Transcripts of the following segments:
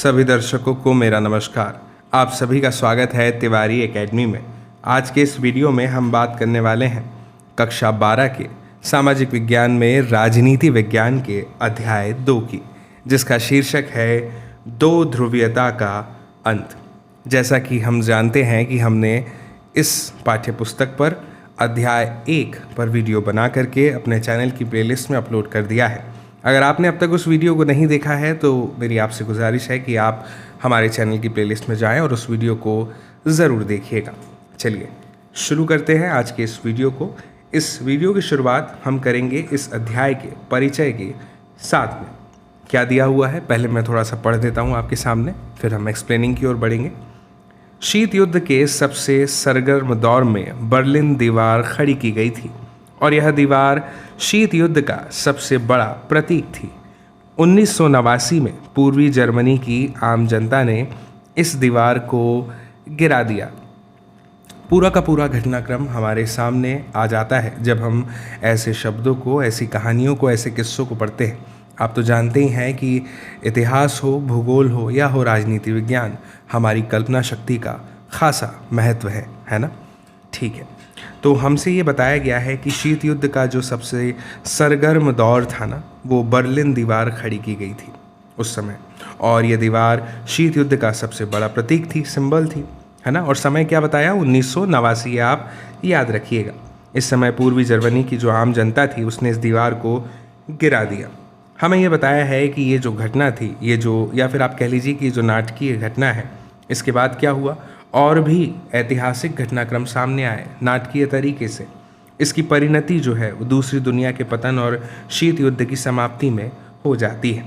सभी दर्शकों को मेरा नमस्कार। आप सभी का स्वागत है तिवारी एकेडमी में। आज के इस वीडियो में हम बात करने वाले हैं कक्षा 12 के सामाजिक विज्ञान में राजनीति विज्ञान के अध्याय 2 की, जिसका शीर्षक है दो ध्रुवीयता का अंत। जैसा कि हम जानते हैं कि हमने इस पाठ्यपुस्तक पर अध्याय 1 पर वीडियो बना करके अपने चैनल की प्लेलिस्ट में अपलोड कर दिया है। अगर आपने अब तक उस वीडियो को नहीं देखा है तो मेरी आपसे गुजारिश है कि आप हमारे चैनल की प्लेलिस्ट में जाएं और उस वीडियो को ज़रूर देखिएगा। चलिए शुरू करते हैं आज के इस वीडियो को। इस वीडियो की शुरुआत हम करेंगे इस अध्याय के परिचय के साथ में। क्या दिया हुआ है पहले मैं थोड़ा सा पढ़ देता हूँ आपके सामने, फिर हम एक्सप्लेनिंग की ओर बढ़ेंगे। शीत युद्ध के सबसे सरगर्म दौर में बर्लिन दीवार खड़ी की गई थी और यह दीवार शीत युद्ध का सबसे बड़ा प्रतीक थी। 1989 में पूर्वी जर्मनी की आम जनता ने इस दीवार को गिरा दिया। पूरा का पूरा घटनाक्रम हमारे सामने आ जाता है जब हम ऐसे शब्दों को, ऐसी कहानियों को, ऐसे किस्सों को पढ़ते हैं। आप तो जानते ही हैं कि इतिहास हो, भूगोल हो या हो राजनीति विज्ञान, हमारी कल्पना शक्ति का खासा महत्व है ना। ठीक है, तो हमसे ये बताया गया है कि शीत युद्ध का जो सबसे सरगर्म दौर था ना, वो बर्लिन दीवार खड़ी की गई थी उस समय, और ये दीवार शीत युद्ध का सबसे बड़ा प्रतीक थी, सिंबल थी, है ना। और समय क्या बताया, 1989, आप याद रखिएगा। इस समय पूर्वी जर्मनी की जो आम जनता थी उसने इस दीवार को गिरा दिया। हमें ये बताया है कि ये जो घटना थी, ये जो, या फिर आप कह लीजिए कि जो नाटकीय घटना है, इसके बाद क्या हुआ, और भी ऐतिहासिक घटनाक्रम सामने आए नाटकीय तरीके से। इसकी परिणति जो है वो दूसरी दुनिया के पतन और शीत युद्ध की समाप्ति में हो जाती है।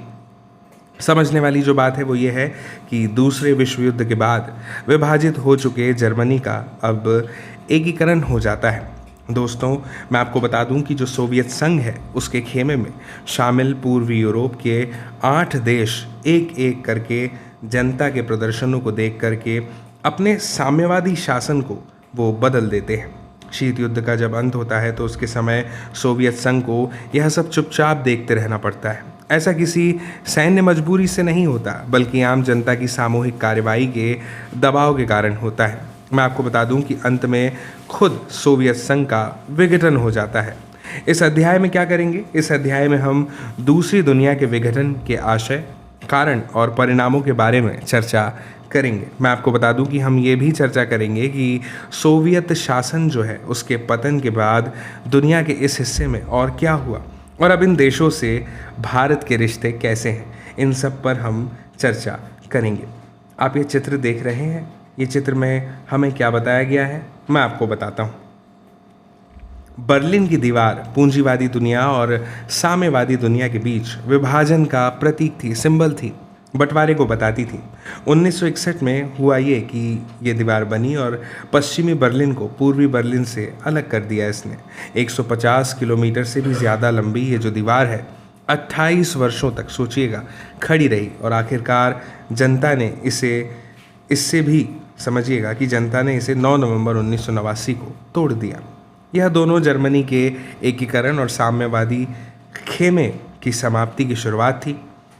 समझने वाली जो बात है वो ये है कि दूसरे विश्व युद्ध के बाद विभाजित हो चुके जर्मनी का अब एकीकरण हो जाता है। दोस्तों, मैं आपको बता दूं कि जो सोवियत संघ है उसके खेमे में शामिल पूर्वी यूरोप के 8 देश एक एक करके जनता के प्रदर्शनों को देख करके अपने साम्यवादी शासन को वो बदल देते हैं। शीत युद्ध का जब अंत होता है तो उसके समय सोवियत संघ को यह सब चुपचाप देखते रहना पड़ता है। ऐसा किसी सैन्य मजबूरी से नहीं होता, बल्कि आम जनता की सामूहिक कार्रवाई के दबाव के कारण होता है। मैं आपको बता दूं कि अंत में खुद सोवियत संघ का विघटन हो जाता है। इस अध्याय में क्या करेंगे, इस अध्याय में हम दूसरी दुनिया के विघटन के आशय, कारण और परिणामों के बारे में चर्चा करेंगे। मैं आपको बता दूं कि हम ये भी चर्चा करेंगे कि सोवियत शासन जो है उसके पतन के बाद दुनिया के इस हिस्से में और क्या हुआ और अब इन देशों से भारत के रिश्ते कैसे हैं, इन सब पर हम चर्चा करेंगे। आप ये चित्र देख रहे हैं, ये चित्र में हमें क्या बताया गया है मैं आपको बताता हूँ। बर्लिन की दीवार पूंजीवादी दुनिया और साम्यवादी दुनिया के बीच विभाजन का प्रतीक थी, सिंबल थी, बंटवारे को बताती थी। 1961 में हुआ ये कि ये दीवार बनी और पश्चिमी बर्लिन को पूर्वी बर्लिन से अलग कर दिया इसने। 150 किलोमीटर से भी ज़्यादा लंबी ये जो दीवार है 28 वर्षों तक, सोचिएगा, खड़ी रही और आखिरकार जनता ने इससे भी समझिएगा कि जनता ने इसे 9 नवंबर 1989 को तोड़ दिया। यह दोनों जर्मनी के एकीकरण और साम्यवादी खेमे की समाप्ति की शुरुआत थी।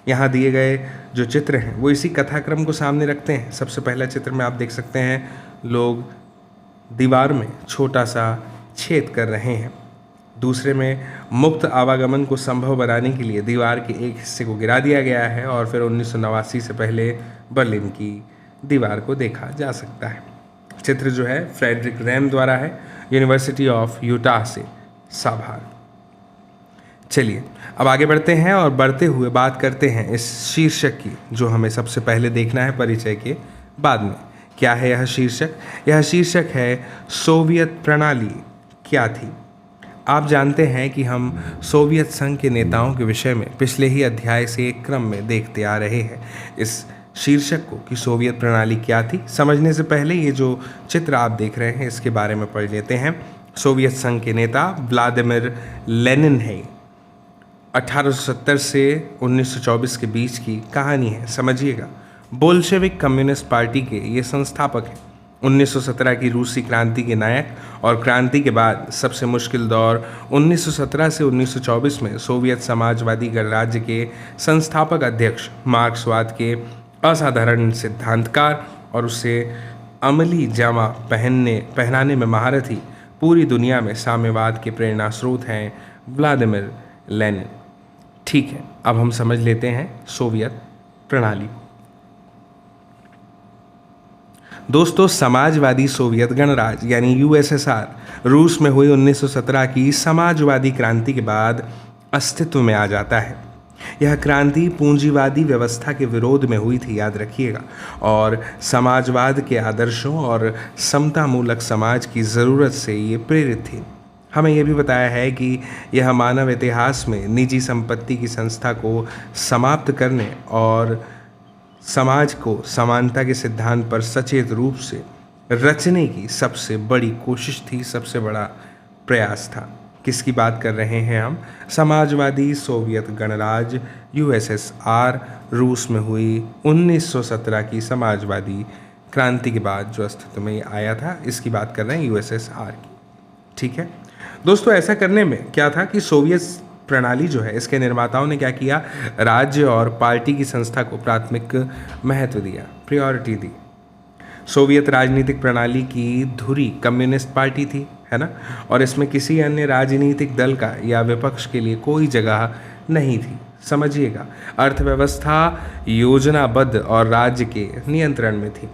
यहाँ दिए गए जो चित्र हैं वो इसी कथाक्रम को सामने रखते हैं। सबसे पहला चित्र में आप देख सकते हैं लोग दीवार में छोटा सा छेद कर रहे हैं। दूसरे में मुक्त आवागमन को संभव बनाने के लिए दीवार के एक हिस्से को गिरा दिया गया है और फिर 1989 से पहले बर्लिन की दीवार को देखा जा सकता है। चित्र जो है फ्रेडरिक रैम द्वारा है, यूनिवर्सिटी ऑफ यूटाह से साभार। चलिए अब आगे बढ़ते हैं और बढ़ते हुए बात करते हैं इस शीर्षक की, जो हमें सबसे पहले देखना है परिचय के बाद में। क्या है यह शीर्षक? यह शीर्षक है सोवियत प्रणाली क्या थी। आप जानते हैं कि हम सोवियत संघ के नेताओं के विषय में पिछले ही अध्याय से एक क्रम में देखते आ रहे हैं इस शीर्षक को कि सोवियत प्रणाली क्या थी। समझने से पहले ये जो चित्र आप देख रहे हैं इसके बारे में पढ़ लेते हैं। सोवियत संघ के नेता व्लादिमीर लेनिन है। 1870 से 1924 के बीच की कहानी है, समझिएगा। बोल्शेविक कम्युनिस्ट पार्टी के ये संस्थापक हैं। 1917 की रूसी क्रांति के नायक और क्रांति के बाद सबसे मुश्किल दौर 1917 से 1924 में सोवियत समाजवादी गणराज्य के संस्थापक अध्यक्ष, मार्क्सवाद के असाधारण सिद्धांतकार और उसे अमली जामा पहनाने में महारथी पूरी दुनिया में साम्यवाद के प्रेरणा स्रोत हैं व्लादिमीर लेनिन। ठीक है, अब हम समझ लेते हैं सोवियत प्रणाली। दोस्तों, समाजवादी सोवियत गणराज्य यानी यूएसएसआर रूस में हुई 1917 की समाजवादी क्रांति के बाद अस्तित्व में आ जाता है। यह क्रांति पूंजीवादी व्यवस्था के विरोध में हुई थी, याद रखिएगा, और समाजवाद के आदर्शों और समतामूलक समाज की ज़रूरत से ये प्रेरित थी। हमें यह भी बताया है कि यह मानव इतिहास में निजी संपत्ति की संस्था को समाप्त करने और समाज को समानता के सिद्धांत पर सचेत रूप से रचने की सबसे बड़ी कोशिश थी, सबसे बड़ा प्रयास था। किसकी बात कर रहे हैं हम? समाजवादी सोवियत गणराज्य यूएसएसआर रूस में हुई 1917 की समाजवादी क्रांति के बाद जो अस्तित्व में आया था, इसकी बात कर रहे हैं यूएसएसआर की। ठीक है दोस्तों, ऐसा करने में क्या था कि सोवियत प्रणाली जो है, इसके निर्माताओं ने क्या किया, राज्य और पार्टी की संस्था को प्राथमिक महत्व दिया, प्रायोरिटी दी। सोवियत राजनीतिक प्रणाली की धुरी कम्युनिस्ट पार्टी थी, है ना, और इसमें किसी अन्य राजनीतिक दल का या विपक्ष के लिए कोई जगह नहीं थी। समझिएगा, अर्थव्यवस्था योजनाबद्ध और राज्य के नियंत्रण में थी।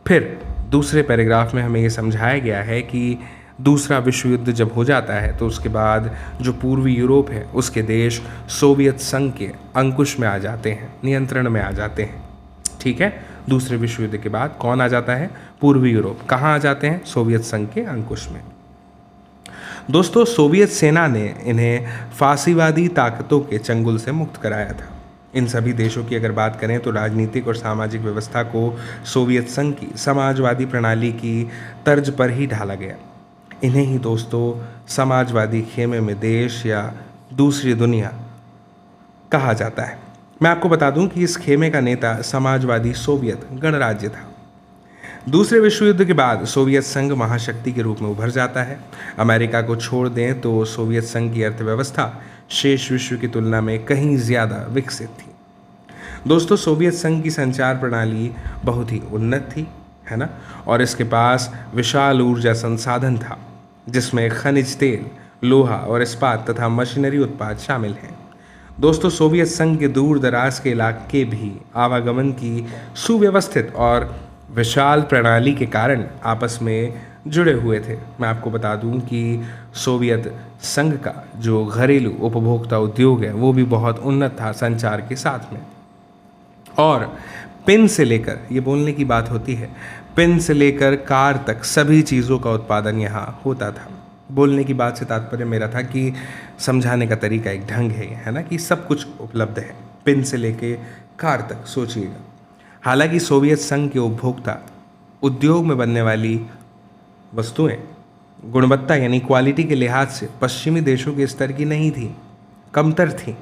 फिर दूसरे पैराग्राफ में हमें ये समझाया गया है कि दूसरा विश्व युद्ध जब हो जाता है तो उसके बाद जो पूर्वी यूरोप है उसके देश सोवियत संघ के अंकुश में आ जाते हैं, नियंत्रण में आ जाते हैं। ठीक है, दूसरे विश्व युद्ध के बाद कौन आ जाता है? पूर्वी यूरोप। कहाँ आ जाते हैं? सोवियत संघ के अंकुश में। दोस्तों, सोवियत सेना ने इन्हें फासीवादी ताकतों के चंगुल से मुक्त कराया था। इन सभी देशों की अगर बात करें तो राजनीतिक और सामाजिक व्यवस्था को सोवियत संघ की समाजवादी प्रणाली की तर्ज पर ही ढाला गया। इन्हें ही दोस्तों समाजवादी खेमे में देश या दूसरी दुनिया कहा जाता है। मैं आपको बता दूं कि इस खेमे का नेता समाजवादी सोवियत गणराज्य था। दूसरे विश्व युद्ध के बाद सोवियत संघ महाशक्ति के रूप में उभर जाता है। अमेरिका को छोड़ दें तो सोवियत संघ की अर्थव्यवस्था शेष विश्व की तुलना में कहीं ज़्यादा विकसित थी। दोस्तों, सोवियत संघ की संचार प्रणाली बहुत ही उन्नत थी, है ना, और इसके पास विशाल ऊर्जा संसाधन था जिसमें खनिज तेल, लोहा और इस्पात तथा मशीनरी उत्पाद शामिल हैं। दोस्तों, सोवियत संघ के दूर दराज के इलाके भी आवागमन की सुव्यवस्थित और विशाल प्रणाली के कारण आपस में जुड़े हुए थे। मैं आपको बता दूं कि सोवियत संघ का जो घरेलू उपभोक्ता उद्योग है वो भी बहुत उन्नत था संचार के साथ में। और पेन से लेकर, ये बोलने की बात होती है, पेन से लेकर कार तक सभी चीज़ों का उत्पादन यहाँ होता था। बोलने की बात से तात्पर्य मेरा था कि समझाने का तरीका एक ढंग है ना, कि सब कुछ उपलब्ध है, पेन से लेके कार तक। सोचिएगा, हालांकि सोवियत संघ के उपभोक्ता उद्योग में बनने वाली वस्तुएं गुणवत्ता यानी क्वालिटी के लिहाज से पश्चिमी देशों के स्तर की नहीं थी, कमतर थी,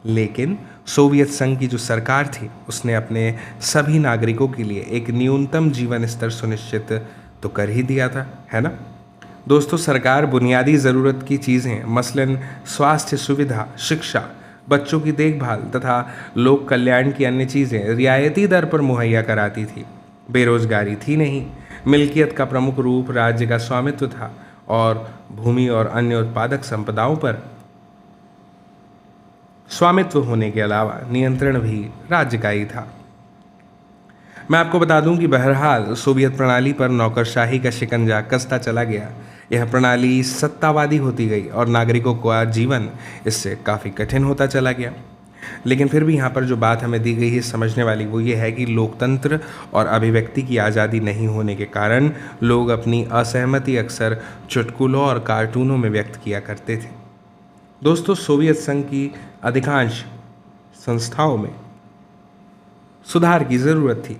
लेकिन सोवियत संघ की जो सरकार थी उसने अपने सभी नागरिकों के लिए एक न्यूनतम जीवन स्तर सुनिश्चित तो कर ही दिया था, है ना। दोस्तों, सरकार बुनियादी ज़रूरत की चीज़ें मसलन स्वास्थ्य सुविधा, शिक्षा, बच्चों की देखभाल तथा लोक कल्याण की अन्य चीज़ें रियायती दर पर मुहैया कराती थी। बेरोजगारी थी नहीं, मिल्कियत का प्रमुख रूप राज्य का स्वामित्व था और भूमि और अन्य उत्पादक संपदाओं पर स्वामित्व होने के अलावा नियंत्रण भी राज्य का ही था। मैं आपको बता दूं कि बहरहाल सोवियत प्रणाली पर नौकरशाही का शिकंजा कसता चला गया। यह प्रणाली सत्तावादी होती गई और नागरिकों का जीवन इससे काफ़ी कठिन होता चला गया। लेकिन फिर भी यहाँ पर जो बात हमें दी गई है समझने वाली, वो ये है कि लोकतंत्र और अभिव्यक्ति की आज़ादी नहीं होने के कारण लोग अपनी असहमति अक्सर चुटकुलों और कार्टूनों में व्यक्त किया करते थे। दोस्तों, सोवियत संघ की अधिकांश संस्थाओं में सुधार की ज़रूरत थी।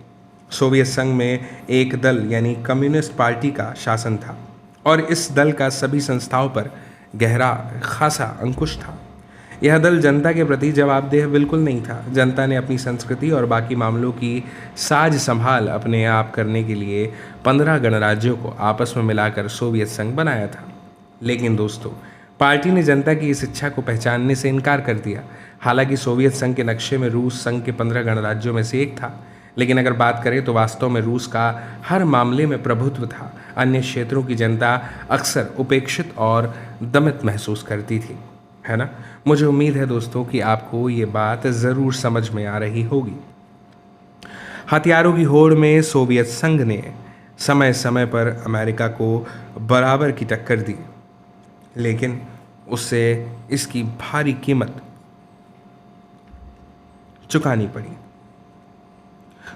सोवियत संघ में एक दल यानी कम्युनिस्ट पार्टी का शासन था और इस दल का सभी संस्थाओं पर गहरा खासा अंकुश था। यह दल जनता के प्रति जवाबदेह बिल्कुल नहीं था। जनता ने अपनी संस्कृति और बाकी मामलों की साज संभाल अपने आप करने के लिए 15 गणराज्यों को आपस में मिलाकर सोवियत संघ बनाया था। लेकिन दोस्तों, पार्टी ने जनता की इस इच्छा को पहचानने से इनकार कर दिया। हालांकि सोवियत संघ के नक्शे में रूस संघ के 15 गणराज्यों में से एक था, लेकिन अगर बात करें तो वास्तव में रूस का हर मामले में प्रभुत्व था। अन्य क्षेत्रों की जनता अक्सर उपेक्षित और दमित महसूस करती थी, है ना। मुझे उम्मीद है दोस्तों कि आपको ये बात ज़रूर समझ में आ रही होगी। हथियारों की होड़ में सोवियत संघ ने समय समय पर अमेरिका को बराबर की टक्कर दी, लेकिन उससे इसकी भारी कीमत चुकानी पड़ी।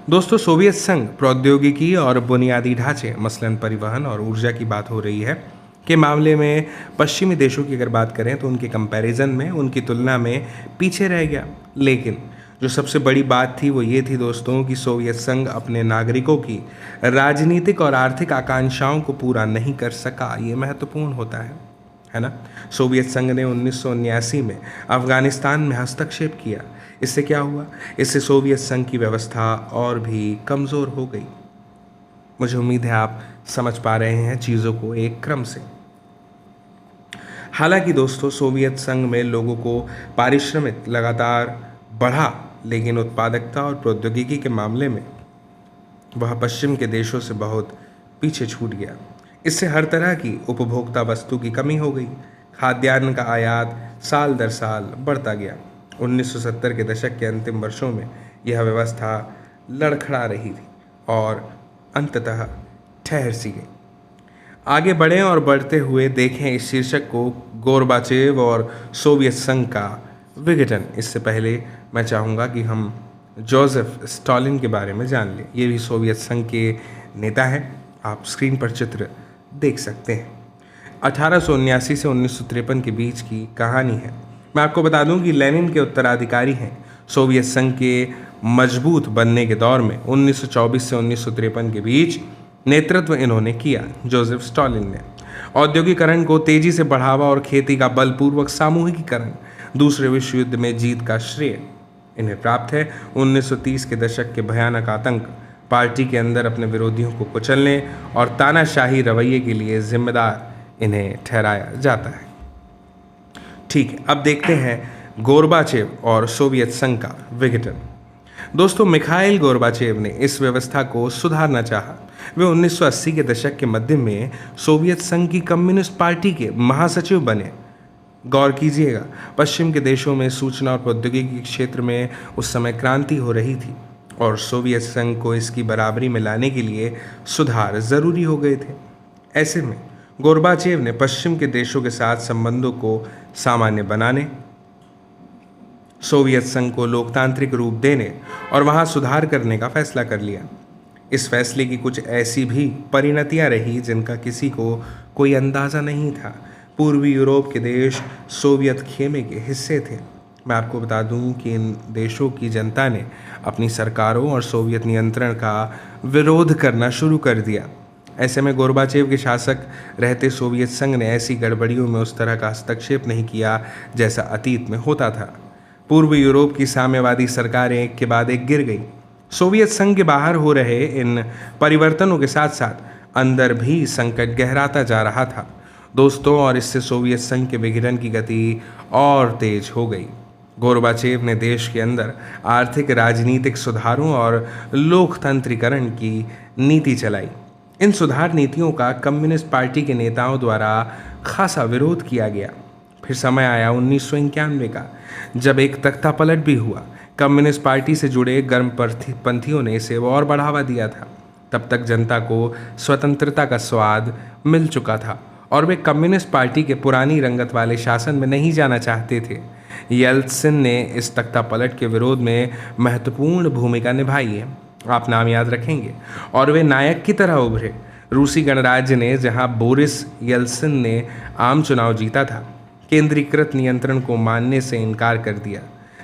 दोस्तों, सोवियत संघ प्रौद्योगिकी और बुनियादी ढांचे, मसलन परिवहन और ऊर्जा की बात हो रही है, के मामले में पश्चिमी देशों की अगर बात करें तो उनके कंपैरिजन में, उनकी तुलना में पीछे रह गया। लेकिन जो सबसे बड़ी बात थी वो ये थी दोस्तों कि सोवियत संघ अपने नागरिकों की राजनीतिक और आर्थिक आकांक्षाओं को पूरा नहीं कर सका। ये महत्वपूर्ण होता है ना। सोवियत संघ ने 1979 में अफगानिस्तान में हस्तक्षेप किया। इससे क्या हुआ? इससे सोवियत संघ की व्यवस्था और भी कमज़ोर हो गई। मुझे उम्मीद है आप समझ पा रहे हैं चीज़ों को एक क्रम से। हालांकि दोस्तों, सोवियत संघ में लोगों को पारिश्रमिक लगातार बढ़ा, लेकिन उत्पादकता और प्रौद्योगिकी के मामले में वह पश्चिम के देशों से बहुत पीछे छूट गया। इससे हर तरह की उपभोक्ता वस्तु की कमी हो गई। खाद्यान्न का आयात साल दर साल बढ़ता गया। 1970 के दशक के अंतिम वर्षों में यह व्यवस्था लड़खड़ा रही थी और अंततः ठहर सी गई। आगे बढ़ें और बढ़ते हुए देखें इस शीर्षक को, गोरबाचेव और सोवियत संघ का विघटन। इससे पहले मैं चाहूँगा कि हम जोसेफ स्टालिन के बारे में जान लें। ये भी सोवियत संघ के नेता हैं। आप स्क्रीन पर चित्र देख सकते हैं। 1879 से 1953 के बीच की कहानी है। मैं आपको बता दूं कि लेनिन के उत्तराधिकारी हैं। सोवियत संघ के मजबूत बनने के दौर में 1924 से 1953 के बीच नेतृत्व इन्होंने किया, जोसेफ स्टालिन ने। औद्योगिकरण को तेजी से बढ़ावा और खेती का बलपूर्वक सामूहिकीकरण, दूसरे विश्व युद्ध में जीत का श्रेय इन्हें प्राप्त है। 1930 के दशक के भयानक आतंक, पार्टी के अंदर अपने विरोधियों को कुचलने और तानाशाही रवैये के लिए जिम्मेदार इन्हें ठहराया जाता है। ठीक है, अब देखते हैं गोरबाचेव और सोवियत संघ का विघटन। दोस्तों, मिखाइल गोरबाचेव ने इस व्यवस्था को सुधारना चाहा। वे 1980 के दशक के मध्य में सोवियत संघ की कम्युनिस्ट पार्टी के महासचिव बने। गौर कीजिएगा, पश्चिम के देशों में सूचना और प्रौद्योगिकी के क्षेत्र में उस समय क्रांति हो रही थी और सोवियत संघ को इसकी बराबरी में लाने के लिए सुधार ज़रूरी हो गए थे। ऐसे में गोरबाचेव ने पश्चिम के देशों के साथ संबंधों को सामान्य बनाने, सोवियत संघ को लोकतांत्रिक रूप देने और वहां सुधार करने का फैसला कर लिया। इस फैसले की कुछ ऐसी भी परिणतियां रही जिनका किसी को कोई अंदाज़ा नहीं था। पूर्वी यूरोप के देश सोवियत खेमे के हिस्से थे। मैं आपको बता दूं कि इन देशों की जनता ने अपनी सरकारों और सोवियत नियंत्रण का विरोध करना शुरू कर दिया। ऐसे में गोरबाचेव के शासक रहते सोवियत संघ ने ऐसी गड़बड़ियों में उस तरह का हस्तक्षेप नहीं किया जैसा अतीत में होता था। पूर्व यूरोप की साम्यवादी सरकारें एक के बाद एक गिर गईं। सोवियत संघ के बाहर हो रहे इन परिवर्तनों के साथ साथ अंदर भी संकट गहराता जा रहा था दोस्तों, और इससे सोवियत संघ के विघटन की गति और तेज हो गई। गोरबाचेव ने देश के अंदर आर्थिक राजनीतिक सुधारों और लोकतंत्रीकरण की नीति चलाई। इन सुधार नीतियों का कम्युनिस्ट पार्टी के नेताओं द्वारा खासा विरोध किया गया। फिर समय आया 1991 का, जब एक तख्ता पलट भी हुआ। कम्युनिस्ट पार्टी से जुड़े गर्मपंथियों ने इसे और बढ़ावा दिया था। तब तक जनता को स्वतंत्रता का स्वाद मिल चुका था और वे कम्युनिस्ट पार्टी के पुरानी रंगत वाले शासन में नहीं जाना चाहते थे। येल्त्सिन ने इस तख्ता पलट के विरोध में महत्वपूर्ण भूमिका निभाई है, आप नाम याद रखेंगे, और वे नायक की तरह उभरे। रूसी गणराज्य ने, जहां बोरिस येल्त्सिन ने आम चुनाव जीता था, केंद्रीकृत नियंत्रण को मानने से इनकार कर दिया।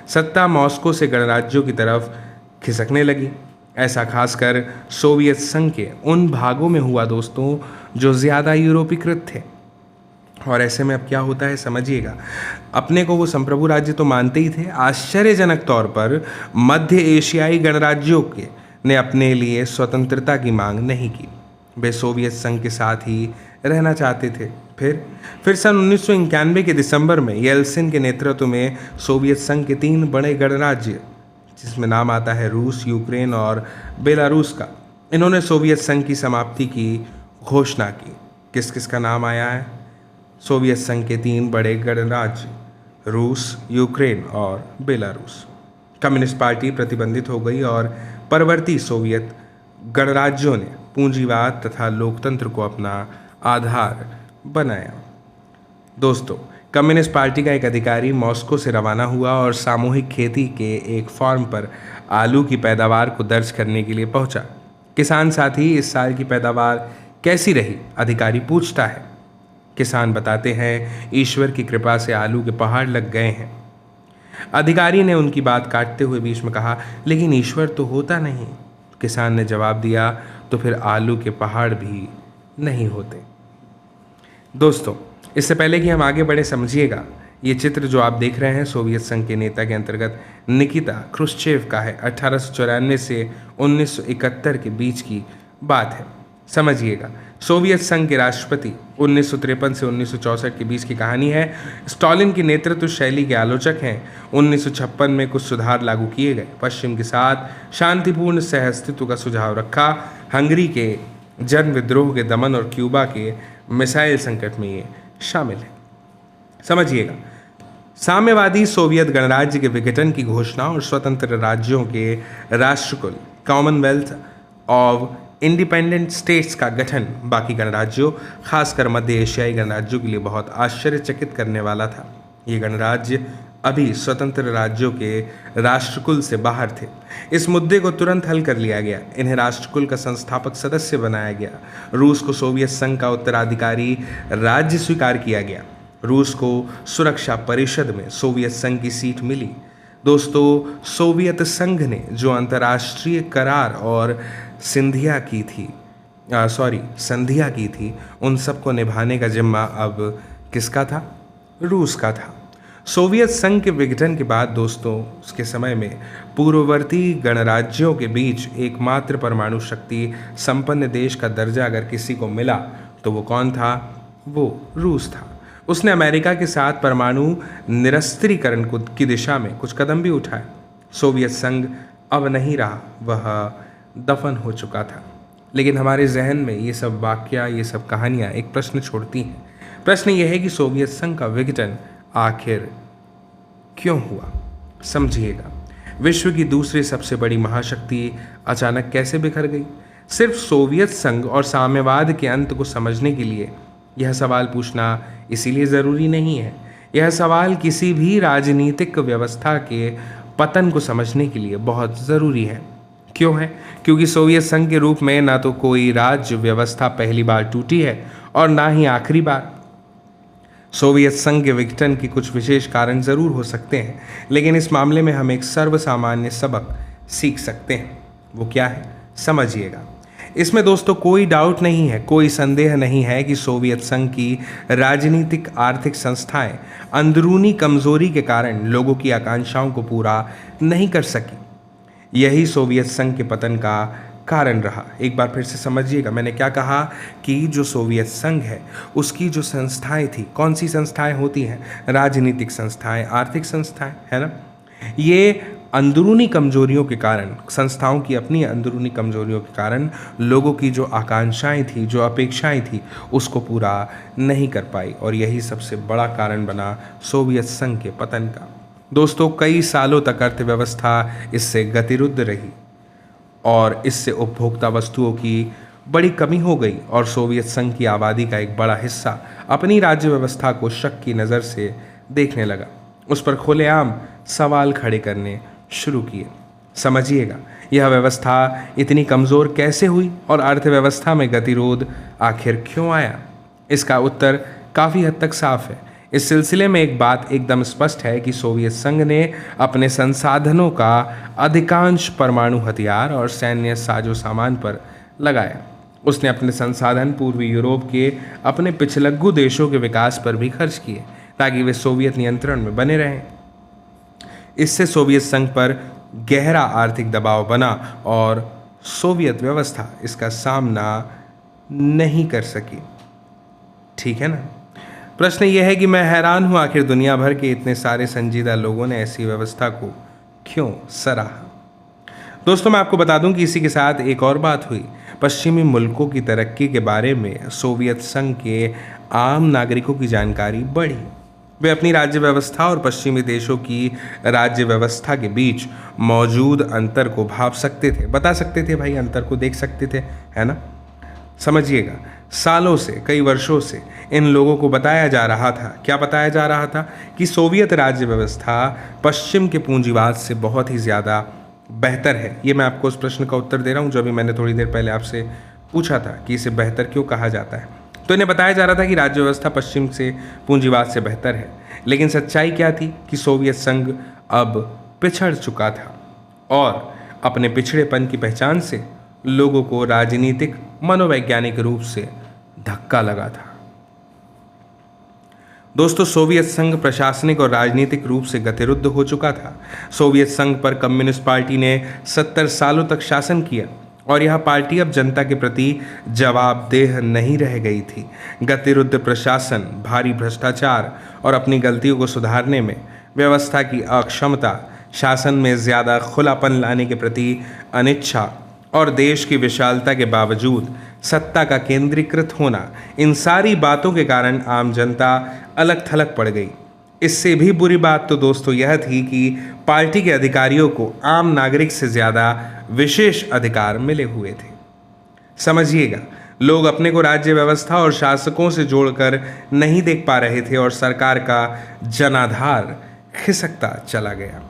सत्ता मॉस्को से गणराज्यों की तरफ खिसकने लगी। ऐसा खासकर सोवियत संघ के उन भागों में हुआ दोस्तों जो ज़्यादा यूरोपीकृत थे। और ऐसे में अब क्या होता है समझिएगा। अपने को वो संप्रभु राज्य तो मानते ही थे, आश्चर्यजनक तौर पर मध्य एशियाई गणराज्यों के ने अपने लिए स्वतंत्रता की मांग नहीं की। वे सोवियत संघ के साथ ही रहना चाहते थे। फिर सन 1991 के दिसंबर में येल्सिन के नेतृत्व में सोवियत संघ के 3 बड़े गणराज्य, जिसमें नाम आता है रूस, यूक्रेन और बेलारूस का, इन्होंने सोवियत संघ की समाप्ति की घोषणा की। किस किस का नाम आया है? सोवियत संघ के 3 बड़े गणराज्य रूस, यूक्रेन और बेलारूस। कम्युनिस्ट पार्टी प्रतिबंधित हो गई और परवर्ती सोवियत गणराज्यों ने पूंजीवाद तथा लोकतंत्र को अपना आधार बनाया। दोस्तों, कम्युनिस्ट पार्टी का एक अधिकारी मॉस्को से रवाना हुआ और सामूहिक खेती के एक फार्म पर आलू की पैदावार को दर्ज करने के लिए पहुंचा। किसान साथी, इस साल की पैदावार कैसी रही? अधिकारी पूछता है। किसान बताते हैं, ईश्वर की कृपा से आलू के पहाड़ लग गए हैं। अधिकारी ने उनकी बात काटते हुए बीच में कहा, लेकिन ईश्वर तो होता नहीं। किसान ने जवाब दिया, तो फिर आलू के पहाड़ भी नहीं होते। दोस्तों, इससे पहले कि हम आगे बढ़े, समझिएगा ये चित्र जो आप देख रहे हैं सोवियत संघ के नेता के अंतर्गत निकिता क्रुश्चेव का है। 1894 से 1971 के बीच की बात है। समझिएगा, सोवियत संघ के राष्ट्रपति 1953 से 1964 के बीच की कहानी है। स्टालिन की नेतृत्व शैली के आलोचक हैं। 1956 में कुछ सुधार लागू किए गए। पश्चिम के साथ शांतिपूर्ण सहअस्तित्व का सुझाव रखा। हंगरी के जन विद्रोह के दमन और क्यूबा के मिसाइल संकट में ये शामिल है। समझिएगा, साम्यवादी सोवियत गणराज्य के विघटन की घोषणा और स्वतंत्र राज्यों के राष्ट्रकुल कॉमनवेल्थ ऑफ इंडिपेंडेंट स्टेट्स का गठन बाकी गणराज्यों, खासकर मध्य एशियाई गणराज्यों के लिए बहुत आश्चर्यचकित करने वाला था। ये गणराज्य अभी स्वतंत्र राज्यों के राष्ट्रकुल से बाहर थे। इस मुद्दे को तुरंत हल कर लिया गया। इन्हें राष्ट्रकुल का संस्थापक सदस्य बनाया गया। रूस को सोवियत संघ का उत्तराधिकारी राज्य स्वीकार किया गया। रूस को सुरक्षा परिषद में सोवियत संघ की सीट मिली। दोस्तों, सोवियत संघ ने जो अंतर्राष्ट्रीय करार और संधियां की थी, उन सबको निभाने का जिम्मा अब किसका था? रूस का था। सोवियत संघ के विघटन के बाद दोस्तों, उसके समय में पूर्ववर्ती गणराज्यों के बीच एकमात्र परमाणु शक्ति संपन्न देश का दर्जा अगर किसी को मिला तो वो कौन था? वो रूस था। उसने अमेरिका के साथ परमाणु निरस्त्रीकरण की दिशा में कुछ कदम भी उठाए। सोवियत संघ अब नहीं रहा, वह दफन हो चुका था। लेकिन हमारे जहन में ये सब वाक्या, ये सब कहानियाँ एक प्रश्न छोड़ती हैं। प्रश्न यह है कि सोवियत संघ का विघटन आखिर क्यों हुआ? समझिएगा, विश्व की दूसरी सबसे बड़ी महाशक्ति अचानक कैसे बिखर गई? सिर्फ सोवियत संघ और साम्यवाद के अंत को समझने के लिए यह सवाल पूछना इसीलिए ज़रूरी नहीं है। यह सवाल किसी भी राजनीतिक व्यवस्था के पतन को समझने के लिए बहुत ज़रूरी है। क्यों है? क्योंकि सोवियत संघ के रूप में ना तो कोई राज्य व्यवस्था पहली बार टूटी है और ना ही आखिरी बार। सोवियत संघ के विघटन के कुछ विशेष कारण ज़रूर हो सकते हैं, लेकिन इस मामले में हम एक सर्वसामान्य सबक सीख सकते हैं। वो क्या है? समझिएगा। इसमें दोस्तों कोई डाउट नहीं है, कोई संदेह नहीं है कि सोवियत संघ की राजनीतिक आर्थिक संस्थाएं अंदरूनी कमजोरी के कारण लोगों की आकांक्षाओं को पूरा नहीं कर सकी। यही सोवियत संघ के पतन का कारण रहा। एक बार फिर से समझिएगा, मैंने क्या कहा कि जो सोवियत संघ है उसकी जो संस्थाएं थी, कौन सी संस्थाएं होती हैं? राजनीतिक संस्थाएं, आर्थिक संस्थाएं, है ना। ये अंदरूनी कमजोरियों के कारण, संस्थाओं की अपनी अंदरूनी कमजोरियों के कारण लोगों की जो आकांक्षाएं थी, जो अपेक्षाएं थी, उसको पूरा नहीं कर पाई और यही सबसे बड़ा कारण बना सोवियत संघ के पतन का। दोस्तों, कई सालों तक अर्थव्यवस्था इससे गतिरुद्ध रही और इससे उपभोक्ता वस्तुओं की बड़ी कमी हो गई और सोवियत संघ की आबादी का एक बड़ा हिस्सा अपनी राज्य व्यवस्था को शक की नज़र से देखने लगा, उस पर खुलेआम सवाल खड़े करने शुरू किए। समझिएगा, यह व्यवस्था इतनी कमज़ोर कैसे हुई और अर्थव्यवस्था में गतिरोध आखिर क्यों आया? इसका उत्तर काफ़ी हद तक साफ है। इस सिलसिले में एक बात एकदम स्पष्ट है कि सोवियत संघ ने अपने संसाधनों का अधिकांश परमाणु हथियार और सैन्य साजो सामान पर लगाया। उसने अपने संसाधन पूर्वी यूरोप के अपने पिछलग्गू देशों के विकास पर भी खर्च किए ताकि वे सोवियत नियंत्रण में बने रहें। इससे सोवियत संघ पर गहरा आर्थिक दबाव बना और सोवियत व्यवस्था इसका सामना नहीं कर सकी। ठीक है ना। प्रश्न यह है कि मैं हैरान हूँ, आखिर दुनिया भर के इतने सारे संजीदा लोगों ने ऐसी व्यवस्था को क्यों सराहा। दोस्तों, मैं आपको बता दूं कि इसी के साथ एक और बात हुई। पश्चिमी मुल्कों की तरक्की के बारे में सोवियत संघ के आम नागरिकों की जानकारी बढ़ी। वे अपनी राज्य व्यवस्था और पश्चिमी देशों की राज्य व्यवस्था के बीच मौजूद अंतर को भाप सकते थे, बता सकते थे, भाई अंतर को देख सकते थे, है ना। समझिएगा, सालों से, कई वर्षों से इन लोगों को बताया जा रहा था, क्या बताया जा रहा था, कि सोवियत राज्य व्यवस्था पश्चिम के पूंजीवाद से बहुत ही ज़्यादा बेहतर है। ये मैं आपको उस प्रश्न का उत्तर दे रहा हूँ जो अभी मैंने थोड़ी देर पहले आपसे पूछा था कि इसे बेहतर क्यों कहा जाता है। तो इन्हें बताया जा रहा था कि राज्य व्यवस्था पश्चिम से पूंजीवाद से बेहतर है, लेकिन सच्चाई क्या थी कि सोवियत संघ अब पिछड़ चुका था और अपने पिछड़ेपन की पहचान से लोगों को राजनीतिक मनोवैज्ञानिक रूप से धक्का लगा था। दोस्तों, सोवियत संघ प्रशासनिक और राजनीतिक रूप से गतिरुद्ध हो चुका था। सोवियत संघ पर कम्युनिस्ट पार्टी ने 70 सालों तक शासन किया और यह पार्टी अब जनता के प्रति जवाबदेह नहीं रह गई थी। गतिरुद्ध प्रशासन, भारी भ्रष्टाचार और अपनी गलतियों को सुधारने में व्यवस्था की अक्षमता, शासन में ज़्यादा खुलापन लाने के प्रति अनिच्छा और देश की विशालता के बावजूद सत्ता का केंद्रीकृत होना, इन सारी बातों के कारण आम जनता अलग थलग पड़ गई। इससे भी बुरी बात तो दोस्तों यह थी कि पार्टी के अधिकारियों को आम नागरिक से ज़्यादा विशेष अधिकार मिले हुए थे। समझिएगा, लोग अपने को राज्य व्यवस्था और शासकों से जोड़कर नहीं देख पा रहे थे और सरकार का जनाधार खिसकता चला गया।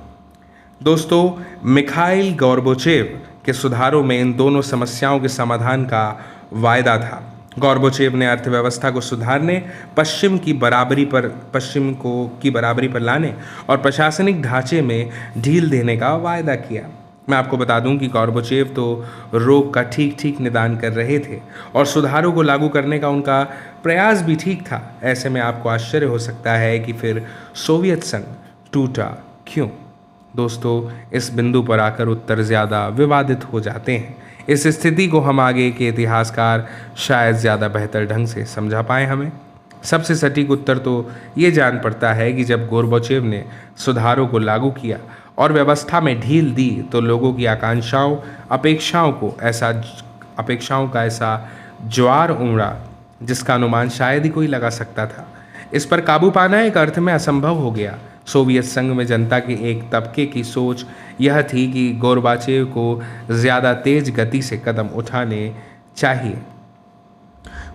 दोस्तों, मिखाइल गोर्बाचेव के सुधारों में इन दोनों समस्याओं के समाधान का वायदा था। गोर्बाचेव ने अर्थव्यवस्था को सुधारने, पश्चिम की बराबरी पर लाने और प्रशासनिक ढांचे में ढील देने का वायदा किया। मैं आपको बता दूं कि गोर्बाचेव तो रोग का ठीक निदान कर रहे थे और सुधारों को लागू करने का उनका प्रयास भी ठीक था। ऐसे में आपको आश्चर्य हो सकता है कि फिर सोवियत संघ टूटा क्यों। दोस्तों, इस बिंदु पर आकर उत्तर ज़्यादा विवादित हो जाते हैं। इस स्थिति को हम आगे के इतिहासकार शायद ज़्यादा बेहतर ढंग से समझा पाए। हमें सबसे सटीक उत्तर तो ये जान पड़ता है कि जब गोर्बाचेव ने सुधारों को लागू किया और व्यवस्था में ढील दी तो लोगों की अपेक्षाओं का ऐसा ज्वार उमड़ा जिसका अनुमान शायद ही कोई लगा सकता था। इस पर काबू पाना एक अर्थ में असंभव हो गया। सोवियत संघ में जनता के एक तबके की सोच यह थी कि गोर्बाचेव को ज़्यादा तेज गति से कदम उठाने चाहिए।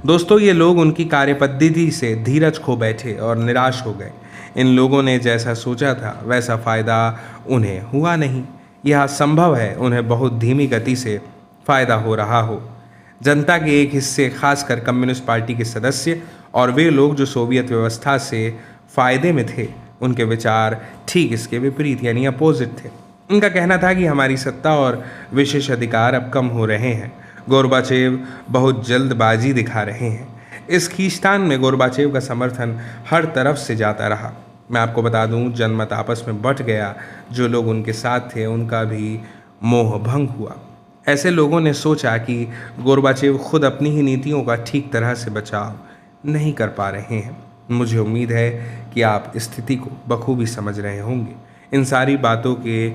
दोस्तों, ये लोग उनकी कार्यपद्धति से धीरज खो बैठे और निराश हो गए। इन लोगों ने जैसा सोचा था वैसा फ़ायदा उन्हें हुआ नहीं। यह संभव है उन्हें बहुत धीमी गति से फ़ायदा हो रहा हो। जनता के एक हिस्से, खासकर कम्युनिस्ट पार्टी के सदस्य और वे लोग जो सोवियत व्यवस्था से फ़ायदे में थे, उनके विचार ठीक इसके विपरीत यानी अपोजिट थे। उनका कहना था कि हमारी सत्ता और विशेष अधिकार अब कम हो रहे हैं। गोर्बाचेव बहुत जल्दबाजी दिखा रहे हैं। इस खींचतान में गोर्बाचेव का समर्थन हर तरफ से जाता रहा। मैं आपको बता दूं, जनमत आपस में बंट गया। जो लोग उनके साथ थे उनका भी मोह भंग हुआ। ऐसे लोगों ने सोचा कि गोर्बाचेव खुद अपनी ही नीतियों का ठीक तरह से बचाव नहीं कर पा रहे हैं। मुझे उम्मीद है कि आप स्थिति को बखूबी समझ रहे होंगे। इन सारी बातों के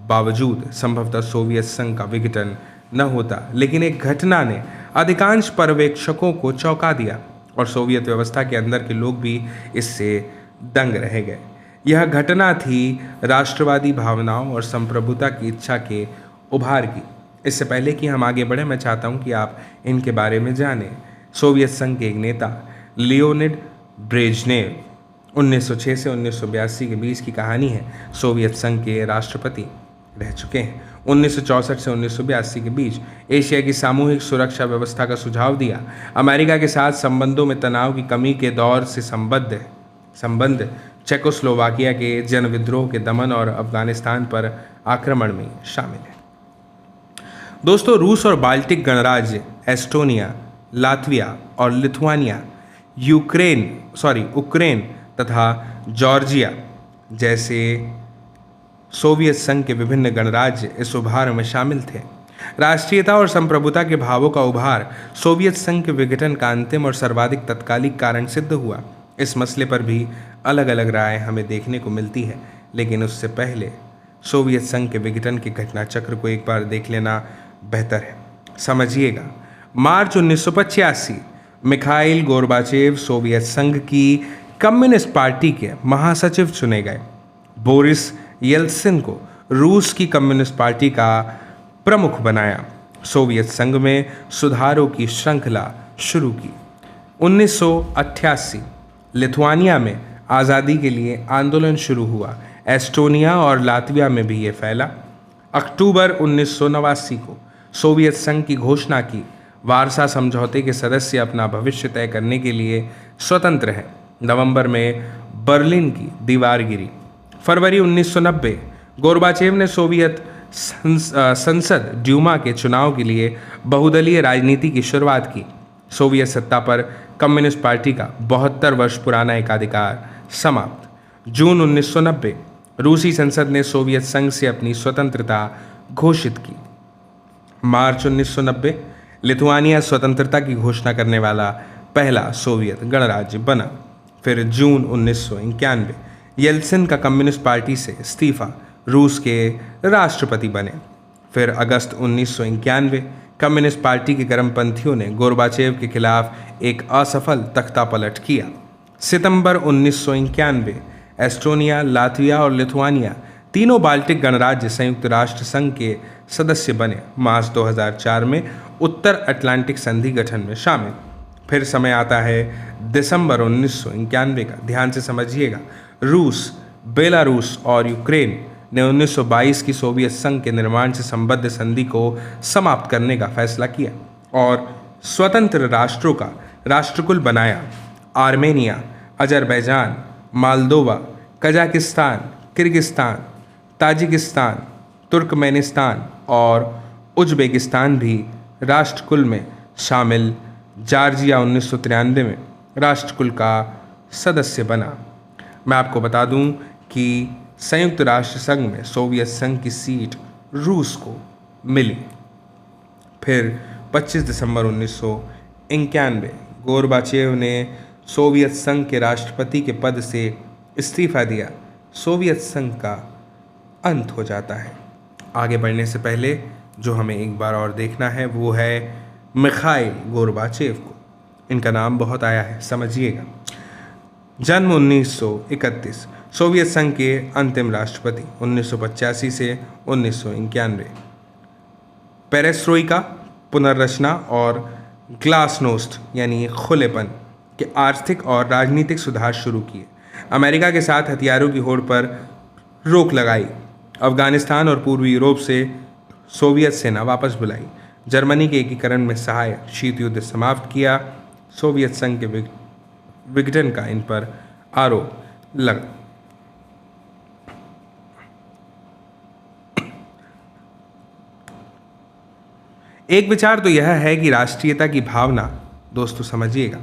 बावजूद संभवतः सोवियत संघ का विघटन न होता, लेकिन एक घटना ने अधिकांश पर्यवेक्षकों को चौंका दिया और सोवियत व्यवस्था के अंदर के लोग भी इससे दंग रह गए। यह घटना थी राष्ट्रवादी भावनाओं और संप्रभुता की इच्छा के उभार की। इससे पहले कि हम आगे बढ़ें, मैं चाहता हूं कि आप इनके बारे में जानें। सोवियत संघ के एक नेता लियोनिड ब्रेजनेव 1906 से 1982 के बीच की कहानी है। सोवियत संघ के राष्ट्रपति रह चुके हैं। 1964 से 1982 के बीच एशिया की सामूहिक सुरक्षा व्यवस्था का सुझाव दिया। अमेरिका के साथ संबंधों में तनाव की कमी के दौर से संबंध चेकोस्लोवाकिया के जन विद्रोह के दमन और अफगानिस्तान पर आक्रमण में शामिल है। दोस्तों, रूस और बाल्टिक गणराज्य एस्टोनिया, लातविया और लिथुआनिया, उक्रेन तथा जॉर्जिया जैसे सोवियत संघ के विभिन्न गणराज्य इस उभार में शामिल थे। राष्ट्रीयता और संप्रभुता के भावों का उभार सोवियत संघ के विघटन का अंतिम और सर्वाधिक तत्कालिक कारण सिद्ध हुआ। इस मसले पर भी अलग अलग राय हमें देखने को मिलती है, लेकिन उससे पहले सोवियत संघ के विघटन के घटना चक्र को एक बार देख लेना बेहतर है। समझिएगा, मार्च 1985 मिखाइल गोर्बाचेव सोवियत संघ की कम्युनिस्ट पार्टी के महासचिव चुने गए। बोरिस येल्त्सिन को रूस की कम्युनिस्ट पार्टी का प्रमुख बनाया। सोवियत संघ में सुधारों की श्रृंखला शुरू की। 1988 लिथुआनिया में आज़ादी के लिए आंदोलन शुरू हुआ। एस्टोनिया और लातविया में भी ये फैला। अक्टूबर 1989 को सोवियत संघ की घोषणा की। वारसा समझौते के सदस्य अपना भविष्य तय करने के लिए स्वतंत्र हैं। नवंबर में बर्लिन की दीवार गिरी। फरवरी 1990 गोर्बाचेव ने सोवियत संसद ड्यूमा के चुनाव के लिए बहुदलीय राजनीति की शुरुआत की। सोवियत सत्ता पर कम्युनिस्ट पार्टी का 72 वर्ष पुराना एकाधिकार समाप्त। जून 1990 रूसी संसद ने सोवियत संघ से अपनी स्वतंत्रता घोषित की। मार्च 1990 लिथुआनिया स्वतंत्रता की घोषणा करने वाला पहला सोवियत गणराज्य बना। फिर जून 1991 येल्त्सिन का कम्युनिस्ट पार्टी से इस्तीफा, रूस के राष्ट्रपति बने। फिर अगस्त 1991 कम्युनिस्ट पार्टी के गर्मपंथियों ने गोर्बाचेव के खिलाफ एक असफल तख्तापलट किया। सितंबर 1991 एस्टोनिया, लातविया और लिथुआनिया तीनों बाल्टिक गणराज्य संयुक्त राष्ट्र संघ के सदस्य बने। मार्च 2004 में उत्तर अटलांटिक संधि गठन में शामिल। फिर समय आता है दिसंबर 1991 का। ध्यान से समझिएगा, रूस, बेलारूस और यूक्रेन ने 1922 की सोवियत संघ के निर्माण से संबद्ध संधि को समाप्त करने का फैसला किया और स्वतंत्र राष्ट्रों का राष्ट्रकुल बनाया। Armenia, Azerbaijan, Moldova, Kazakhstan, Kyrgyzstan, Tajikistan, Turkmenistan और उज्बेकिस्तान भी राष्ट्रकुल में शामिल। जॉर्जिया 1993 में राष्ट्रकुल का सदस्य बना। मैं आपको बता दूं कि संयुक्त राष्ट्र संघ में सोवियत संघ की सीट रूस को मिली। फिर 25 दिसंबर 1991 गोर्बाचेव ने सोवियत संघ के राष्ट्रपति के पद से इस्तीफा दिया। सोवियत संघ का अंत हो जाता है। आगे बढ़ने से पहले जो हमें एक बार और देखना है वो है मिखाइल गोर्बाचेव को। इनका नाम बहुत आया है, समझिएगा। जन्म 1931, सोवियत संघ के अंतिम राष्ट्रपति 1985 से 1991। पेरेस्ट्रोइका, पुनर्रचना और ग्लासनोस्ट यानी खुलेपन के आर्थिक और राजनीतिक सुधार शुरू किए। अमेरिका के साथ हथियारों की होड़ पर रोक लगाई। अफगानिस्तान और पूर्वी यूरोप से सोवियत सेना वापस बुलाई। जर्मनी के एकीकरण में सहायक। शीत युद्ध समाप्त किया। सोवियत संघ के विघटन का इन पर आरोप लगा। एक विचार तो यह है कि राष्ट्रीयता की भावना, दोस्तों समझिएगा,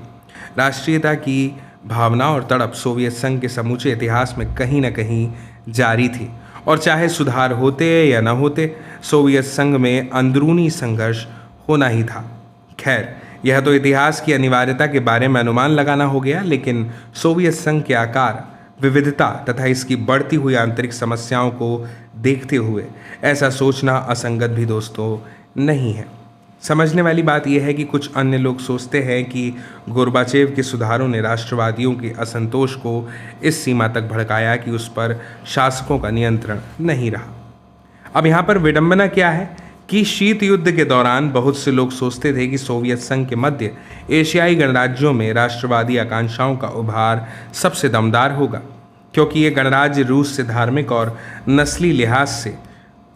राष्ट्रीयता की भावना और तड़प सोवियत संघ के समूचे इतिहास में कहीं न कहीं जारी थी और चाहे सुधार होते या न होते, सोवियत संघ में अंदरूनी संघर्ष होना ही था। खैर, यह तो इतिहास की अनिवार्यता के बारे में अनुमान लगाना हो गया, लेकिन सोवियत संघ के आकार, विविधता तथा इसकी बढ़ती हुई आंतरिक समस्याओं को देखते हुए ऐसा सोचना असंगत भी दोस्तों नहीं है। समझने वाली बात यह है कि कुछ अन्य लोग सोचते हैं कि गोर्बाचेव के सुधारों ने राष्ट्रवादियों के असंतोष को इस सीमा तक भड़काया कि उस पर शासकों का नियंत्रण नहीं रहा। अब यहाँ पर विडंबना क्या है कि शीत युद्ध के दौरान बहुत से लोग सोचते थे कि सोवियत संघ के मध्य एशियाई गणराज्यों में राष्ट्रवादी आकांक्षाओं का उभार सबसे दमदार होगा, क्योंकि ये गणराज्य रूस से धार्मिक और नस्ली लिहाज से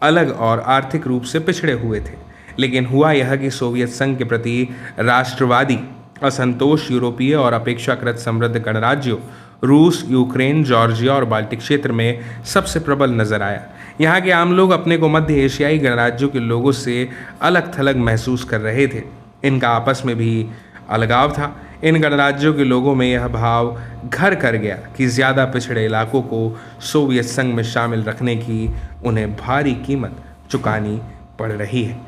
अलग और आर्थिक रूप से पिछड़े हुए थे। लेकिन हुआ यह कि सोवियत संघ के प्रति राष्ट्रवादी असंतोष यूरोपीय और अपेक्षाकृत समृद्ध गणराज्यों रूस, यूक्रेन, जॉर्जिया और बाल्टिक क्षेत्र में सबसे प्रबल नजर आया। यहाँ के आम लोग अपने को मध्य एशियाई गणराज्यों के लोगों से अलग थलग महसूस कर रहे थे। इनका आपस में भी अलगाव था। इन गणराज्यों के लोगों में यह भाव घर कर गया कि ज़्यादा पिछड़े इलाकों को सोवियत संघ में शामिल रखने की उन्हें भारी कीमत चुकानी पड़ रही है।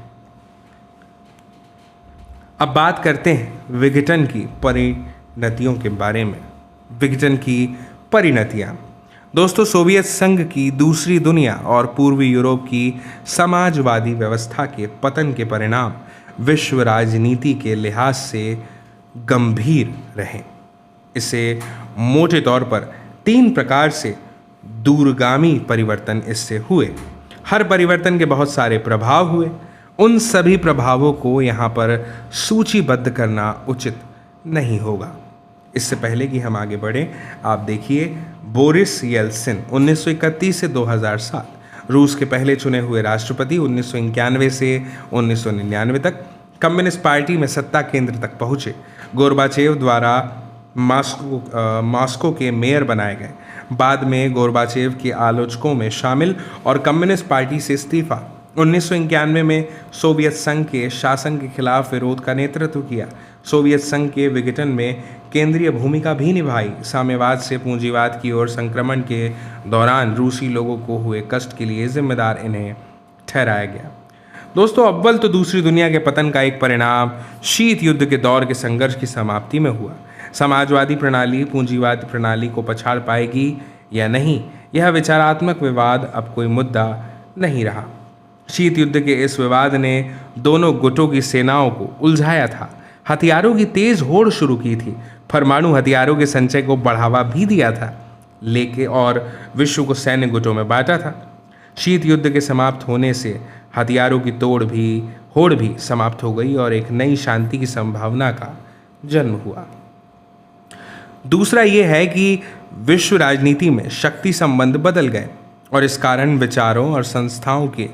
अब बात करते हैं विघटन की परिणतियों के बारे में। विघटन की परिणतियाँ। दोस्तों, सोवियत संघ की दूसरी दुनिया और पूर्वी यूरोप की समाजवादी व्यवस्था के पतन के परिणाम विश्व राजनीति के लिहाज से गंभीर रहे। इसे मोटे तौर पर 3 प्रकार से दूरगामी परिवर्तन इससे हुए। हर परिवर्तन के बहुत सारे प्रभाव हुए। उन सभी प्रभावों को यहाँ पर सूचीबद्ध करना उचित नहीं होगा। इससे पहले कि हम आगे बढ़ें, आप देखिए बोरिस येल्सिन 1931 से 2007, रूस के पहले चुने हुए राष्ट्रपति 1991 से 1999 तक कम्युनिस्ट पार्टी में सत्ता केंद्र तक पहुँचे। गोरबाचेव द्वारा मॉस्को के मेयर बनाए गए। बाद में गोरबाचेव के आलोचकों में शामिल और कम्युनिस्ट पार्टी से इस्तीफा। 1991 में सोवियत संघ के शासन के खिलाफ विरोध का नेतृत्व किया। सोवियत संघ के विघटन में केंद्रीय भूमिका भी निभाई। साम्यवाद से पूंजीवाद की ओर संक्रमण के दौरान रूसी लोगों को हुए कष्ट के लिए जिम्मेदार इन्हें ठहराया गया। दोस्तों, अव्वल तो दूसरी दुनिया के पतन का एक परिणाम शीत युद्ध के दौर के संघर्ष की समाप्ति में हुआ। समाजवादी प्रणाली पूंजीवादी प्रणाली को पछाड़ पाएगी या नहीं, यह विचारात्मक विवाद अब कोई मुद्दा नहीं रहा। शीत युद्ध के इस विवाद ने दोनों गुटों की सेनाओं को उलझाया था, हथियारों की तेज होड़ शुरू की थी, परमाणु हथियारों के संचय को बढ़ावा भी दिया था, लेके और विश्व को सैन्य गुटों में बांटा था। शीत युद्ध के समाप्त होने से हथियारों की होड़ भी समाप्त हो गई और एक नई शांति की संभावना का जन्म हुआ। दूसरा ये है कि विश्व राजनीति में शक्ति संबंध बदल गए और इस कारण विचारों और संस्थाओं के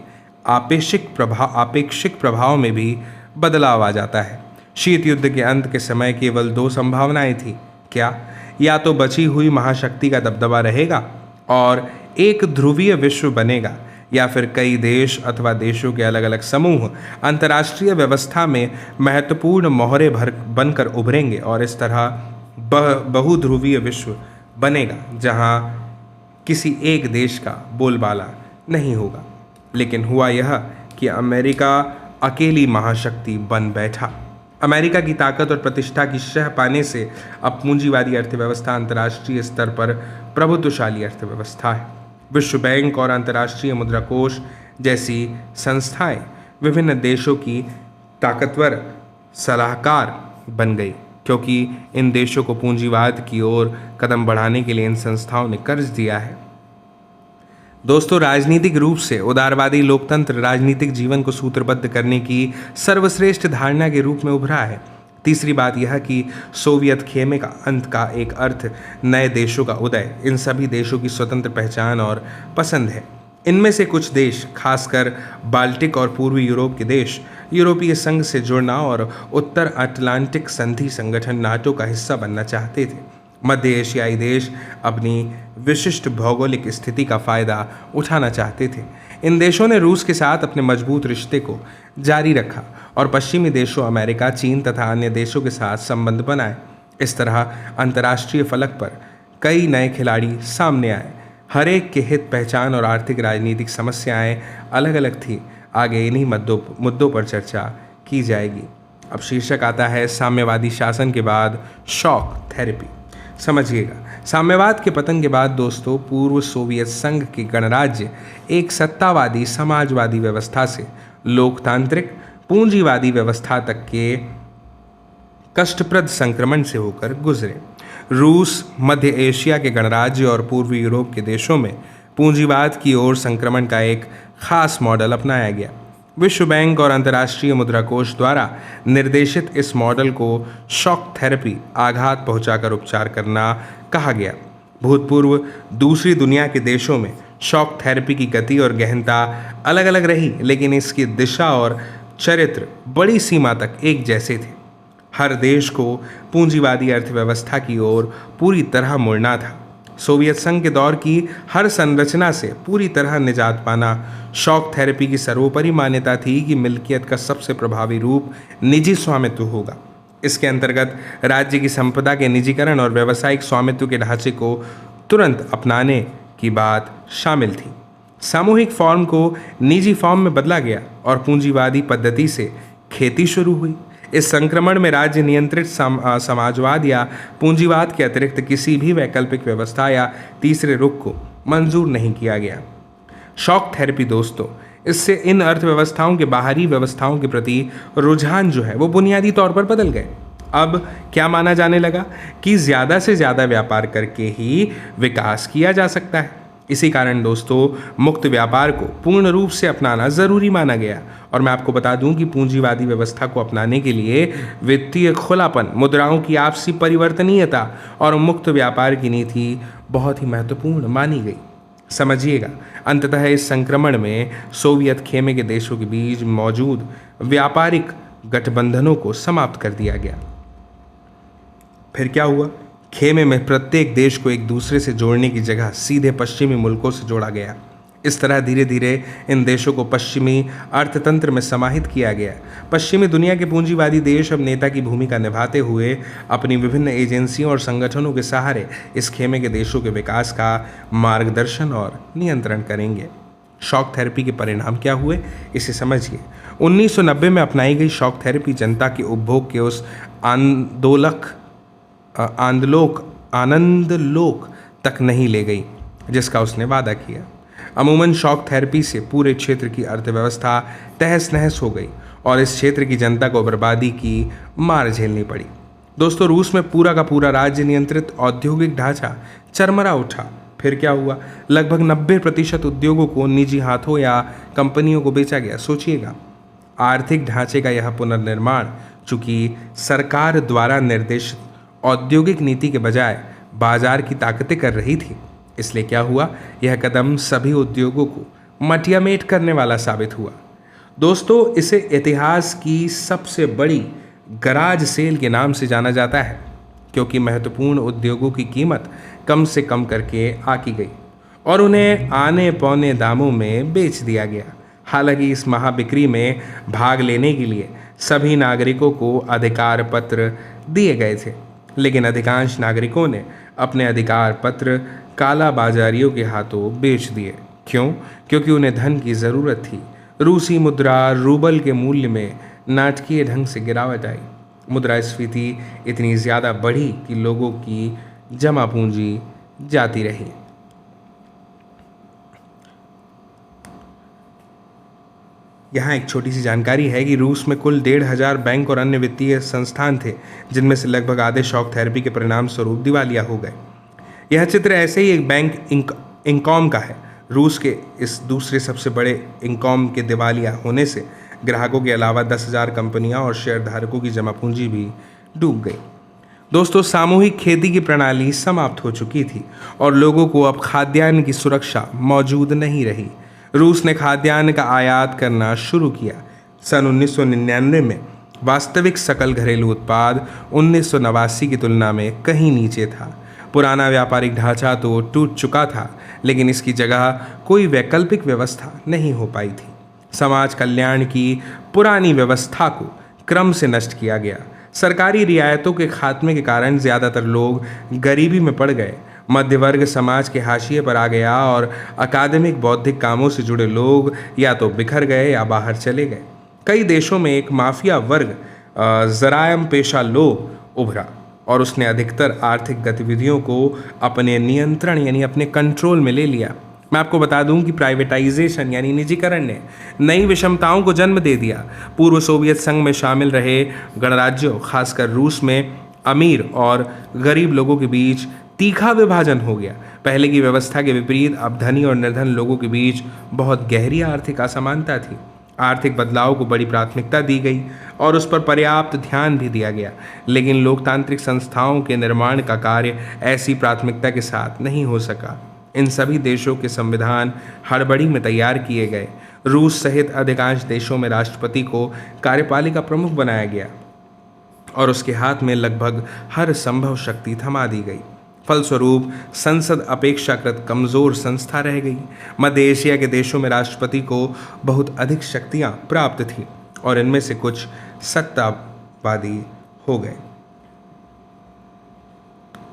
आपेक्षिक प्रभाव में भी बदलाव आ जाता है। शीत युद्ध के अंत के समय केवल 2 संभावनाएं थी। क्या? या तो बची हुई महाशक्ति का दबदबा रहेगा और एक ध्रुवीय विश्व बनेगा, या फिर कई देश अथवा देशों के अलग अलग समूह अंतर्राष्ट्रीय व्यवस्था में महत्वपूर्ण मोहरे बनकर उभरेंगे और इस तरह बहुध्रुवीय विश्व बनेगा जहां किसी एक देश का बोलबाला नहीं होगा। लेकिन हुआ यह कि अमेरिका अकेली महाशक्ति बन बैठा। अमेरिका की ताकत और प्रतिष्ठा की शह पाने से अब पूंजीवादी अर्थव्यवस्था अंतर्राष्ट्रीय स्तर पर प्रभुत्वशाली अर्थव्यवस्था है। विश्व बैंक और अंतर्राष्ट्रीय मुद्रा कोष जैसी संस्थाएं विभिन्न देशों की ताकतवर सलाहकार बन गई, क्योंकि इन देशों को पूंजीवाद की ओर कदम बढ़ाने के लिए इन संस्थाओं ने कर्ज दिया है। दोस्तों, राजनीतिक रूप से उदारवादी लोकतंत्र राजनीतिक जीवन को सूत्रबद्ध करने की सर्वश्रेष्ठ धारणा के रूप में उभरा है। तीसरी बात यह कि सोवियत खेमे का अंत का एक अर्थ नए देशों का उदय इन सभी देशों की स्वतंत्र पहचान और पसंद है। इनमें से कुछ देश, खासकर बाल्टिक और पूर्वी यूरोप के देश, यूरोपीय संघ से जुड़ना और उत्तर अटलांटिक संधि संगठन नाटो का हिस्सा बनना चाहते थे। मध्य एशियाई देश अपनी विशिष्ट भौगोलिक स्थिति का फ़ायदा उठाना चाहते थे। इन देशों ने रूस के साथ अपने मजबूत रिश्ते को जारी रखा और पश्चिमी देशों अमेरिका, चीन तथा अन्य देशों के साथ संबंध बनाए। इस तरह अंतर्राष्ट्रीय फलक पर कई नए खिलाड़ी सामने आए। हर एक के हित, पहचान और आर्थिक राजनीतिक समस्याएं अलग अलग थी। आगे इन्हीं मुद्दों पर चर्चा की जाएगी। अब शीर्षक आता है साम्यवादी शासन के बाद शॉक थेरेपी। समझिएगा, साम्यवाद के पतन के बाद दोस्तों पूर्व सोवियत संघ के गणराज्य एक सत्तावादी समाजवादी व्यवस्था से लोकतांत्रिक पूंजीवादी व्यवस्था तक के कष्टप्रद संक्रमण से होकर गुजरे। रूस, मध्य एशिया के गणराज्य और पूर्वी यूरोप के देशों में पूंजीवाद की ओर संक्रमण का एक खास मॉडल अपनाया गया। विश्व बैंक और अंतर्राष्ट्रीय मुद्रा कोष द्वारा निर्देशित इस मॉडल को शॉक थेरेपी, आघात पहुंचाकर उपचार करना कहा गया। भूतपूर्व दूसरी दुनिया के देशों में शॉक थेरेपी की गति और गहनता अलग अलग रही, लेकिन इसकी दिशा और चरित्र बड़ी सीमा तक एक जैसे थे। हर देश को पूंजीवादी अर्थव्यवस्था की ओर पूरी तरह मुड़ना था। सोवियत संघ के दौर की हर संरचना से पूरी तरह निजात पाना। शॉक थेरेपी की सर्वोपरि मान्यता थी कि मिल्कियत का सबसे प्रभावी रूप निजी स्वामित्व होगा। इसके अंतर्गत राज्य की संपदा के निजीकरण और व्यावसायिक स्वामित्व के ढांचे को तुरंत अपनाने की बात शामिल थी। सामूहिक फॉर्म को निजी फॉर्म में बदला गया और पूंजीवादी पद्धति से खेती शुरू हुई। इस संक्रमण में राज्य नियंत्रित समाजवाद या पूंजीवाद के अतिरिक्त किसी भी वैकल्पिक व्यवस्था या तीसरे रुख को मंजूर नहीं किया गया। शॉक थेरेपी दोस्तों, इससे इन अर्थव्यवस्थाओं के बाहरी व्यवस्थाओं के प्रति रुझान जो है वो बुनियादी तौर पर बदल गए। अब क्या माना जाने लगा कि ज़्यादा से ज़्यादा व्यापार करके ही विकास किया जा सकता है। इसी कारण दोस्तों मुक्त व्यापार को पूर्ण रूप से अपनाना ज़रूरी माना गया। और मैं आपको बता दूं कि पूंजीवादी व्यवस्था को अपनाने के लिए वित्तीय खुलापन, मुद्राओं की आपसी परिवर्तनीयता और मुक्त व्यापार की नीति बहुत ही महत्वपूर्ण मानी गई। समझिएगा, अंततः इस संक्रमण में सोवियत खेमे के देशों के बीच मौजूद व्यापारिक गठबंधनों को समाप्त कर दिया गया। फिर क्या हुआ? खेमे में प्रत्येक देश को एक दूसरे से जोड़ने की जगह सीधे पश्चिमी मुल्कों से जोड़ा गया। इस तरह धीरे धीरे इन देशों को पश्चिमी अर्थतंत्र में समाहित किया गया। पश्चिमी दुनिया के पूंजीवादी देश अब नेता की भूमिका निभाते हुए अपनी विभिन्न एजेंसियों और संगठनों के सहारे इस खेमे के देशों के विकास का मार्गदर्शन और नियंत्रण करेंगे। शॉक थेरेपी के परिणाम क्या हुए, इसे समझिए। 1990 में अपनाई गई शॉक थेरेपी जनता के उपभोग के उस आनंदलोक तक नहीं ले गई जिसका उसने वादा किया। अमूमन शॉक थेरेपी से पूरे क्षेत्र की अर्थव्यवस्था तहस नहस हो गई और इस क्षेत्र की जनता को बर्बादी की मार झेलनी पड़ी। दोस्तों रूस में पूरा का पूरा राज्य नियंत्रित औद्योगिक ढांचा चरमरा उठा। फिर क्या हुआ? लगभग 90% उद्योगों को निजी हाथों या कंपनियों को बेचा गया। सोचिएगा, आर्थिक ढांचे का यह पुनर्निर्माण चूंकि सरकार द्वारा निर्देशित औद्योगिक नीति के बजाय बाजार की ताकतें कर रही थी, इसलिए क्या हुआ? यह कदम सभी उद्योगों को मटियामेट करने वाला साबित हुआ। दोस्तों इसे इतिहास की सबसे बड़ी गराज सेल के नाम से जाना जाता है, क्योंकि महत्वपूर्ण उद्योगों की कीमत कम से कम करके आकी गई और उन्हें आने पौने दामों में बेच दिया गया। हालांकि इस महाबिक्री में भाग लेने के लिए सभी नागरिकों को अधिकार पत्र दिए गए थे, लेकिन अधिकांश नागरिकों ने अपने अधिकार पत्र काला बाजारियों के हाथों बेच दिए। क्यों? क्योंकि उन्हें धन की ज़रूरत थी। रूसी मुद्रा रूबल के मूल्य में नाटकीय ढंग से गिरावट आई। मुद्रास्फीति इतनी ज़्यादा बढ़ी कि लोगों की जमा पूंजी जाती रही। यहाँ एक छोटी सी जानकारी है कि रूस में कुल 1,500 बैंक और अन्य वित्तीय संस्थान थे, जिनमें से लगभग आधे शॉक थेरेपी के परिणाम स्वरूप दिवालिया हो गए। यह चित्र ऐसे ही एक बैंक इंकॉम का है। रूस के इस दूसरे सबसे बड़े इंकॉम के दिवालिया होने से ग्राहकों के अलावा 10,000 कंपनियां और शेयरधारकों की जमा पूंजी भी डूब गई। दोस्तों सामूहिक खेती की प्रणाली समाप्त हो चुकी थी और लोगों को अब खाद्यान्न की सुरक्षा मौजूद नहीं रही। रूस ने खाद्यान्न का आयात करना शुरू किया। सन 1999 में वास्तविक सकल घरेलू उत्पाद 1989 की तुलना में कहीं नीचे था। पुराना व्यापारिक ढांचा तो टूट चुका था, लेकिन इसकी जगह कोई वैकल्पिक व्यवस्था नहीं हो पाई थी। समाज कल्याण की पुरानी व्यवस्था को क्रम से नष्ट किया गया। सरकारी रियायतों के खात्मे के कारण ज़्यादातर लोग गरीबी में पड़ गए। मध्य वर्ग समाज के हाशिए पर आ गया और अकादमिक बौद्धिक कामों से जुड़े लोग या तो बिखर गए या बाहर चले गए। कई देशों में एक माफिया वर्ग जरायम पेशा लोग उभरा और उसने अधिकतर आर्थिक गतिविधियों को अपने नियंत्रण यानी अपने कंट्रोल में ले लिया। मैं आपको बता दूं कि प्राइवेटाइजेशन यानी निजीकरण ने नई विषमताओं को जन्म दे दिया। पूर्व सोवियत संघ में शामिल रहे गणराज्यों, खासकर रूस में अमीर और गरीब लोगों के बीच तीखा विभाजन हो गया। पहले की व्यवस्था के विपरीत अब धनी और निर्धन लोगों के बीच बहुत गहरी आर्थिक असमानता थी। आर्थिक बदलाव को बड़ी प्राथमिकता दी गई और उस पर पर्याप्त ध्यान भी दिया गया, लेकिन लोकतांत्रिक संस्थाओं के निर्माण का कार्य ऐसी प्राथमिकता के साथ नहीं हो सका। इन सभी देशों के संविधान हड़बड़ी में तैयार किए गए। रूस सहित अधिकांश देशों में राष्ट्रपति को कार्यपालिका प्रमुख बनाया गया और उसके हाथ में लगभग हर संभव शक्ति थमा दी गई। फलस्वरूप संसद अपेक्षाकृत कमज़ोर संस्था रह गई। मध्य एशिया के देशों में राष्ट्रपति को बहुत अधिक शक्तियां प्राप्त थीं और इनमें से कुछ सत्तावादी हो गए।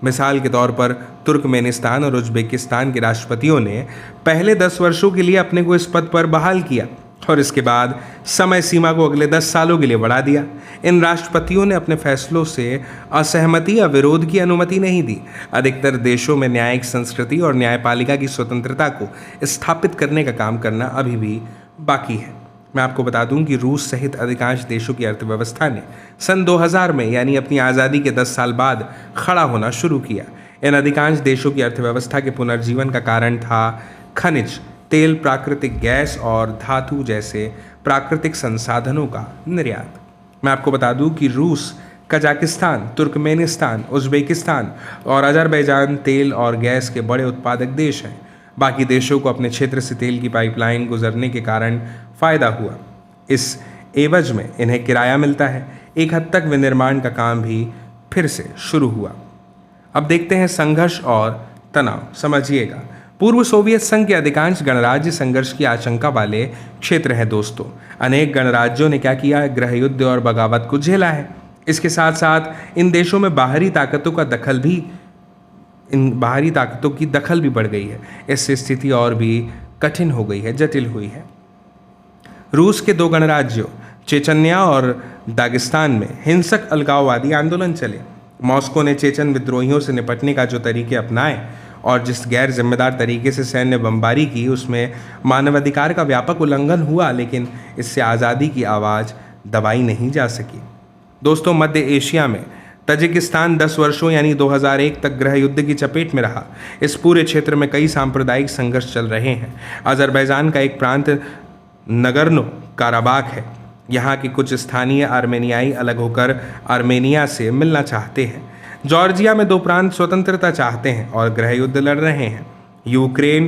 मिसाल के तौर पर तुर्कमेनिस्तान और उज्बेकिस्तान के राष्ट्रपतियों ने पहले 10 वर्षों के लिए अपने को इस पद पर बहाल किया। और इसके बाद समय सीमा को अगले 10 सालों के लिए बढ़ा दिया। इन राष्ट्रपतियों ने अपने फैसलों से असहमति या विरोध की अनुमति नहीं दी। अधिकतर देशों में न्यायिक संस्कृति और न्यायपालिका की स्वतंत्रता को स्थापित करने का काम करना अभी भी बाकी है। मैं आपको बता दूं कि रूस सहित अधिकांश देशों की अर्थव्यवस्था ने सन 2000 में यानी अपनी आज़ादी के 10 साल बाद खड़ा होना शुरू किया। इन अधिकांश देशों की अर्थव्यवस्था के पुनर्जीवन का कारण था खनिज तेल, प्राकृतिक गैस और धातु जैसे प्राकृतिक संसाधनों का निर्यात। मैं आपको बता दूं कि रूस, कजाकिस्तान, तुर्कमेनिस्तान, उज़्बेकिस्तान और अज़रबैजान तेल और गैस के बड़े उत्पादक देश हैं। बाकी देशों को अपने क्षेत्र से तेल की पाइपलाइन गुजरने के कारण फ़ायदा हुआ। इस एवज में इन्हें किराया मिलता है। एक हद तक विनिर्माण का काम भी फिर से शुरू हुआ। अब देखते हैं संघर्ष और तनाव। समझिएगा, पूर्व सोवियत संघ के अधिकांश गणराज्य संघर्ष की आशंका वाले क्षेत्र हैं दोस्तों। अनेक गणराज्यों ने क्या किया, गृह युद्ध और बगावत को झेला है। इसके साथ साथ इन देशों में बाहरी ताकतों की दखल भी बढ़ गई है। इससे स्थिति और भी कठिन हो गई है, जटिल हुई है। रूस के 2 गणराज्यों चेचन्या और दागिस्तान में हिंसक अलगाववादी आंदोलन चले। मॉस्को ने चेचन विद्रोहियों से निपटने का जो तरीके अपनाए और जिस गैर जिम्मेदार तरीके से सैन्य बमबारी की, उसमें मानवाधिकार का व्यापक उल्लंघन हुआ, लेकिन इससे आज़ादी की आवाज़ दबाई नहीं जा सकी। दोस्तों, मध्य एशिया में तजिकिस्तान 10 वर्षों यानी 2001 तक गृह युद्ध की चपेट में रहा। इस पूरे क्षेत्र में कई सांप्रदायिक संघर्ष चल रहे हैं। अज़रबैजान का एक प्रांत नगर्नो काराबाख है। यहाँ के कुछ स्थानीय आर्मेनियाई अलग होकर आर्मेनिया से मिलना चाहते हैं। जॉर्जिया में 2 प्रांत स्वतंत्रता चाहते हैं और गृह युद्ध लड़ रहे हैं। यूक्रेन,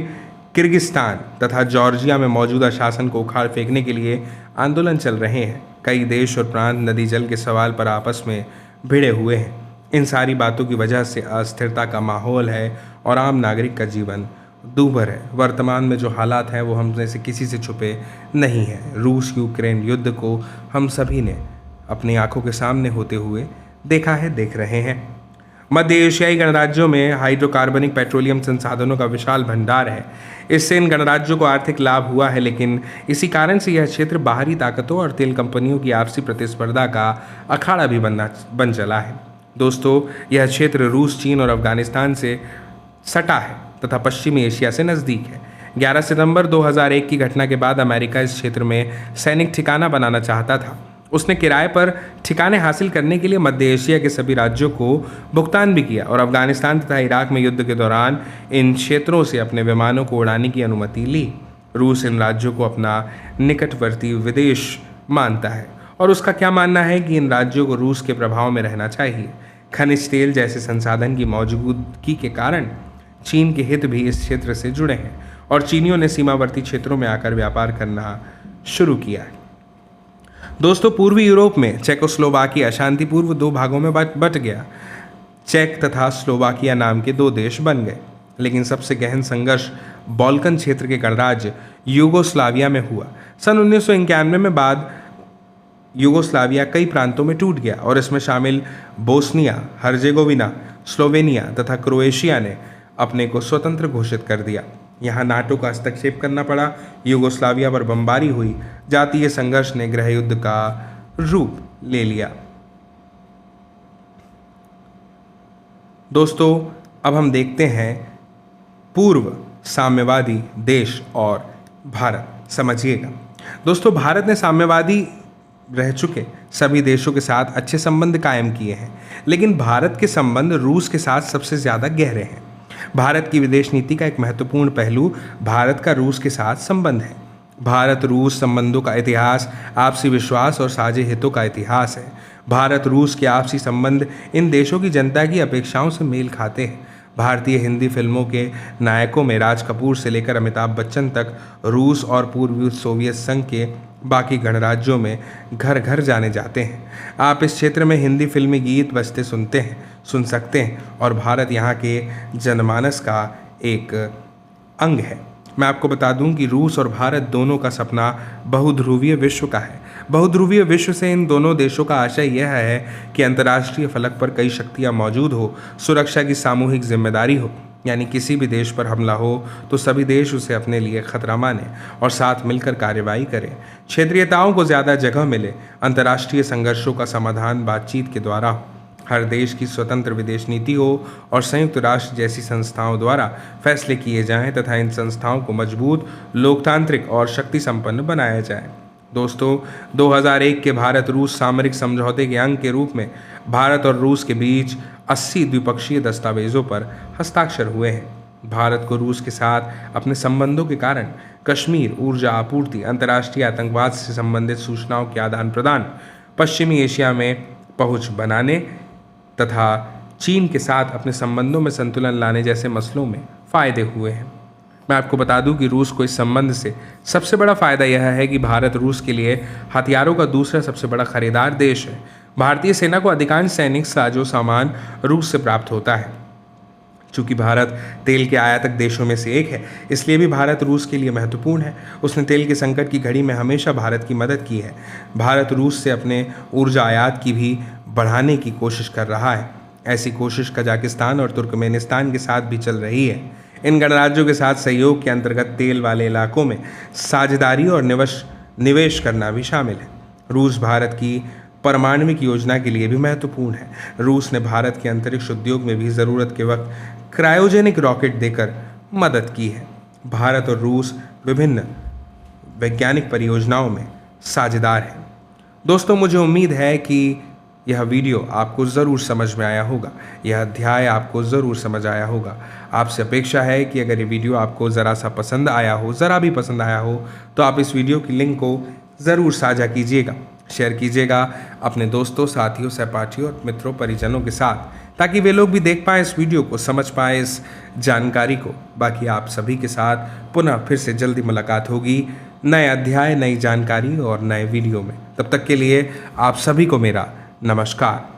किर्गिस्तान तथा जॉर्जिया में मौजूदा शासन को उखाड़ फेंकने के लिए आंदोलन चल रहे हैं। कई देश और प्रांत नदी जल के सवाल पर आपस में भिड़े हुए हैं। इन सारी बातों की वजह से अस्थिरता का माहौल है और आम नागरिक का जीवन दूभर है। वर्तमान में जो हालात हैं वो हम जैसे किसी से छुपे नहीं हैं। रूस यूक्रेन युद्ध को हम सभी ने अपनी आंखों के सामने होते हुए देखा है, देख रहे हैं। मध्य एशियाई गणराज्यों में हाइड्रोकार्बनिक पेट्रोलियम संसाधनों का विशाल भंडार है। इससे इन गणराज्यों को आर्थिक लाभ हुआ है, लेकिन इसी कारण से यह क्षेत्र बाहरी ताकतों और तेल कंपनियों की आपसी प्रतिस्पर्धा का अखाड़ा भी बन चला है। दोस्तों, यह क्षेत्र रूस, चीन और अफगानिस्तान से सटा है तथा पश्चिमी एशिया से नज़दीक है। 11 सितंबर 2001 की घटना के बाद अमेरिका इस क्षेत्र में सैनिक ठिकाना बनाना चाहता था। उसने किराए पर ठिकाने हासिल करने के लिए मध्य एशिया के सभी राज्यों को भुगतान भी किया और अफगानिस्तान तथा इराक में युद्ध के दौरान इन क्षेत्रों से अपने विमानों को उड़ाने की अनुमति ली। रूस इन राज्यों को अपना निकटवर्ती विदेश मानता है और उसका क्या मानना है कि इन राज्यों को रूस के प्रभाव में रहना चाहिए। खनिज तेल जैसे संसाधन की मौजूदगी के कारण चीन के हित भी इस क्षेत्र से जुड़े हैं और चीनियों ने सीमावर्ती क्षेत्रों में आकर व्यापार करना शुरू किया है। दोस्तों, पूर्वी यूरोप में चेकोस्लोवाकिया शांतिपूर्व 2 भागों में बट गया। चेक तथा स्लोवाकिया नाम के 2 देश बन गए, लेकिन सबसे गहन संघर्ष बाल्कन क्षेत्र के गणराज्य यूगोस्लाविया में हुआ। सन 1991 में बाद यूगोस्लाविया कई प्रांतों में टूट गया और इसमें शामिल बोस्निया, हर्जेगोविना, स्लोवेनिया तथा क्रोएशिया ने अपने को स्वतंत्र घोषित कर दिया। यहाँ नाटो का हस्तक्षेप करना पड़ा। यूगोस्लाविया पर बमबारी हुई। जातीय संघर्ष ने गृह युद्ध का रूप ले लिया। दोस्तों, अब हम देखते हैं पूर्व साम्यवादी देश और भारत। समझिएगा दोस्तों, भारत ने साम्यवादी रह चुके सभी देशों के साथ अच्छे संबंध कायम किए हैं, लेकिन भारत के संबंध रूस के साथ सबसे ज़्यादा गहरे हैं। भारत की विदेश नीति का एक महत्वपूर्ण पहलू भारत का रूस के साथ संबंध है। भारत रूस संबंधों का इतिहास आपसी विश्वास और साझे हितों का इतिहास है। भारत रूस के आपसी संबंध इन देशों की जनता की अपेक्षाओं से मेल खाते हैं। भारतीय हिंदी फिल्मों के नायकों में राज कपूर से लेकर अमिताभ बच्चन तक रूस और पूर्वी सोवियत संघ के बाकी गणराज्यों में घर घर जाने जाते हैं। आप इस क्षेत्र में हिंदी फिल्मी गीत बजते सुन सकते हैं और भारत यहाँ के जनमानस का एक अंग है। मैं आपको बता दूं कि रूस और भारत दोनों का सपना बहुध्रुवीय विश्व का है। बहुध्रुवीय विश्व से इन दोनों देशों का आशय यह है कि अंतर्राष्ट्रीय फलक पर कई शक्तियां मौजूद हो, सुरक्षा की सामूहिक जिम्मेदारी हो यानी किसी भी देश पर हमला हो तो सभी देश उसे अपने लिए खतरा माने और साथ मिलकर कार्रवाई करें। क्षेत्रीयताओं को ज़्यादा जगह मिले। अंतर्राष्ट्रीय संघर्षों का समाधान बातचीत के द्वारा हो। हर देश की स्वतंत्र विदेश नीति हो और संयुक्त राष्ट्र जैसी संस्थाओं द्वारा फैसले किए जाएं तथा इन संस्थाओं को मजबूत, लोकतांत्रिक और शक्ति संपन्न बनाया जाए। दोस्तों, 2001 के भारत रूस सामरिक समझौते के अंग के रूप में भारत और रूस के बीच 80 द्विपक्षीय दस्तावेजों पर हस्ताक्षर हुए हैं। भारत को रूस के साथ अपने संबंधों के कारण कश्मीर, ऊर्जा आपूर्ति, अंतर्राष्ट्रीय आतंकवाद से संबंधित सूचनाओं के आदान प्रदान, पश्चिमी एशिया में पहुंच बनाने तथा चीन के साथ अपने संबंधों में संतुलन लाने जैसे मसलों में फ़ायदे हुए हैं। मैं आपको बता दूं कि रूस को इस संबंध से सबसे बड़ा फ़ायदा यह है कि भारत रूस के लिए हथियारों का दूसरा सबसे बड़ा खरीदार देश है। भारतीय सेना को अधिकांश सैनिक साजो सामान रूस से प्राप्त होता है। चूँकि भारत तेल के आयातक देशों में से एक है, इसलिए भी भारत रूस के लिए महत्वपूर्ण है। उसने तेल के संकट की घड़ी में हमेशा भारत की मदद की है। भारत रूस से अपने ऊर्जा आयात की भी बढ़ाने की कोशिश कर रहा है। ऐसी कोशिश कजाकिस्तान और तुर्कमेनिस्तान के साथ भी चल रही है। इन गणराज्यों के साथ सहयोग के अंतर्गत तेल वाले इलाकों में साझेदारी और निवेश करना भी शामिल है। रूस भारत की परमाणविक योजना के लिए भी महत्वपूर्ण है। रूस ने भारत के अंतरिक्ष उद्योग में भी ज़रूरत के वक्त क्रायोजेनिक रॉकेट देकर मदद की है। भारत और रूस विभिन्न वैज्ञानिक परियोजनाओं में साझेदार हैं। दोस्तों, मुझे उम्मीद है कि यह वीडियो आपको ज़रूर समझ में आया होगा, यह अध्याय आपको ज़रूर समझ आया होगा। आपसे अपेक्षा है कि अगर ये वीडियो आपको ज़रा सा पसंद आया हो, ज़रा भी पसंद आया हो, तो आप इस वीडियो की लिंक को ज़रूर साझा कीजिएगा, शेयर कीजिएगा अपने दोस्तों, साथियों, सहपाठियों और मित्रों, परिजनों के साथ, ताकि वे लोग भी देख पाएँ इस वीडियो को, समझ पाएँ इस जानकारी को। बाकी आप सभी के साथ पुनः फिर से जल्दी मुलाकात होगी नए अध्याय, नई जानकारी और नए वीडियो में। तब तक के लिए आप सभी को मेरा नमस्कार।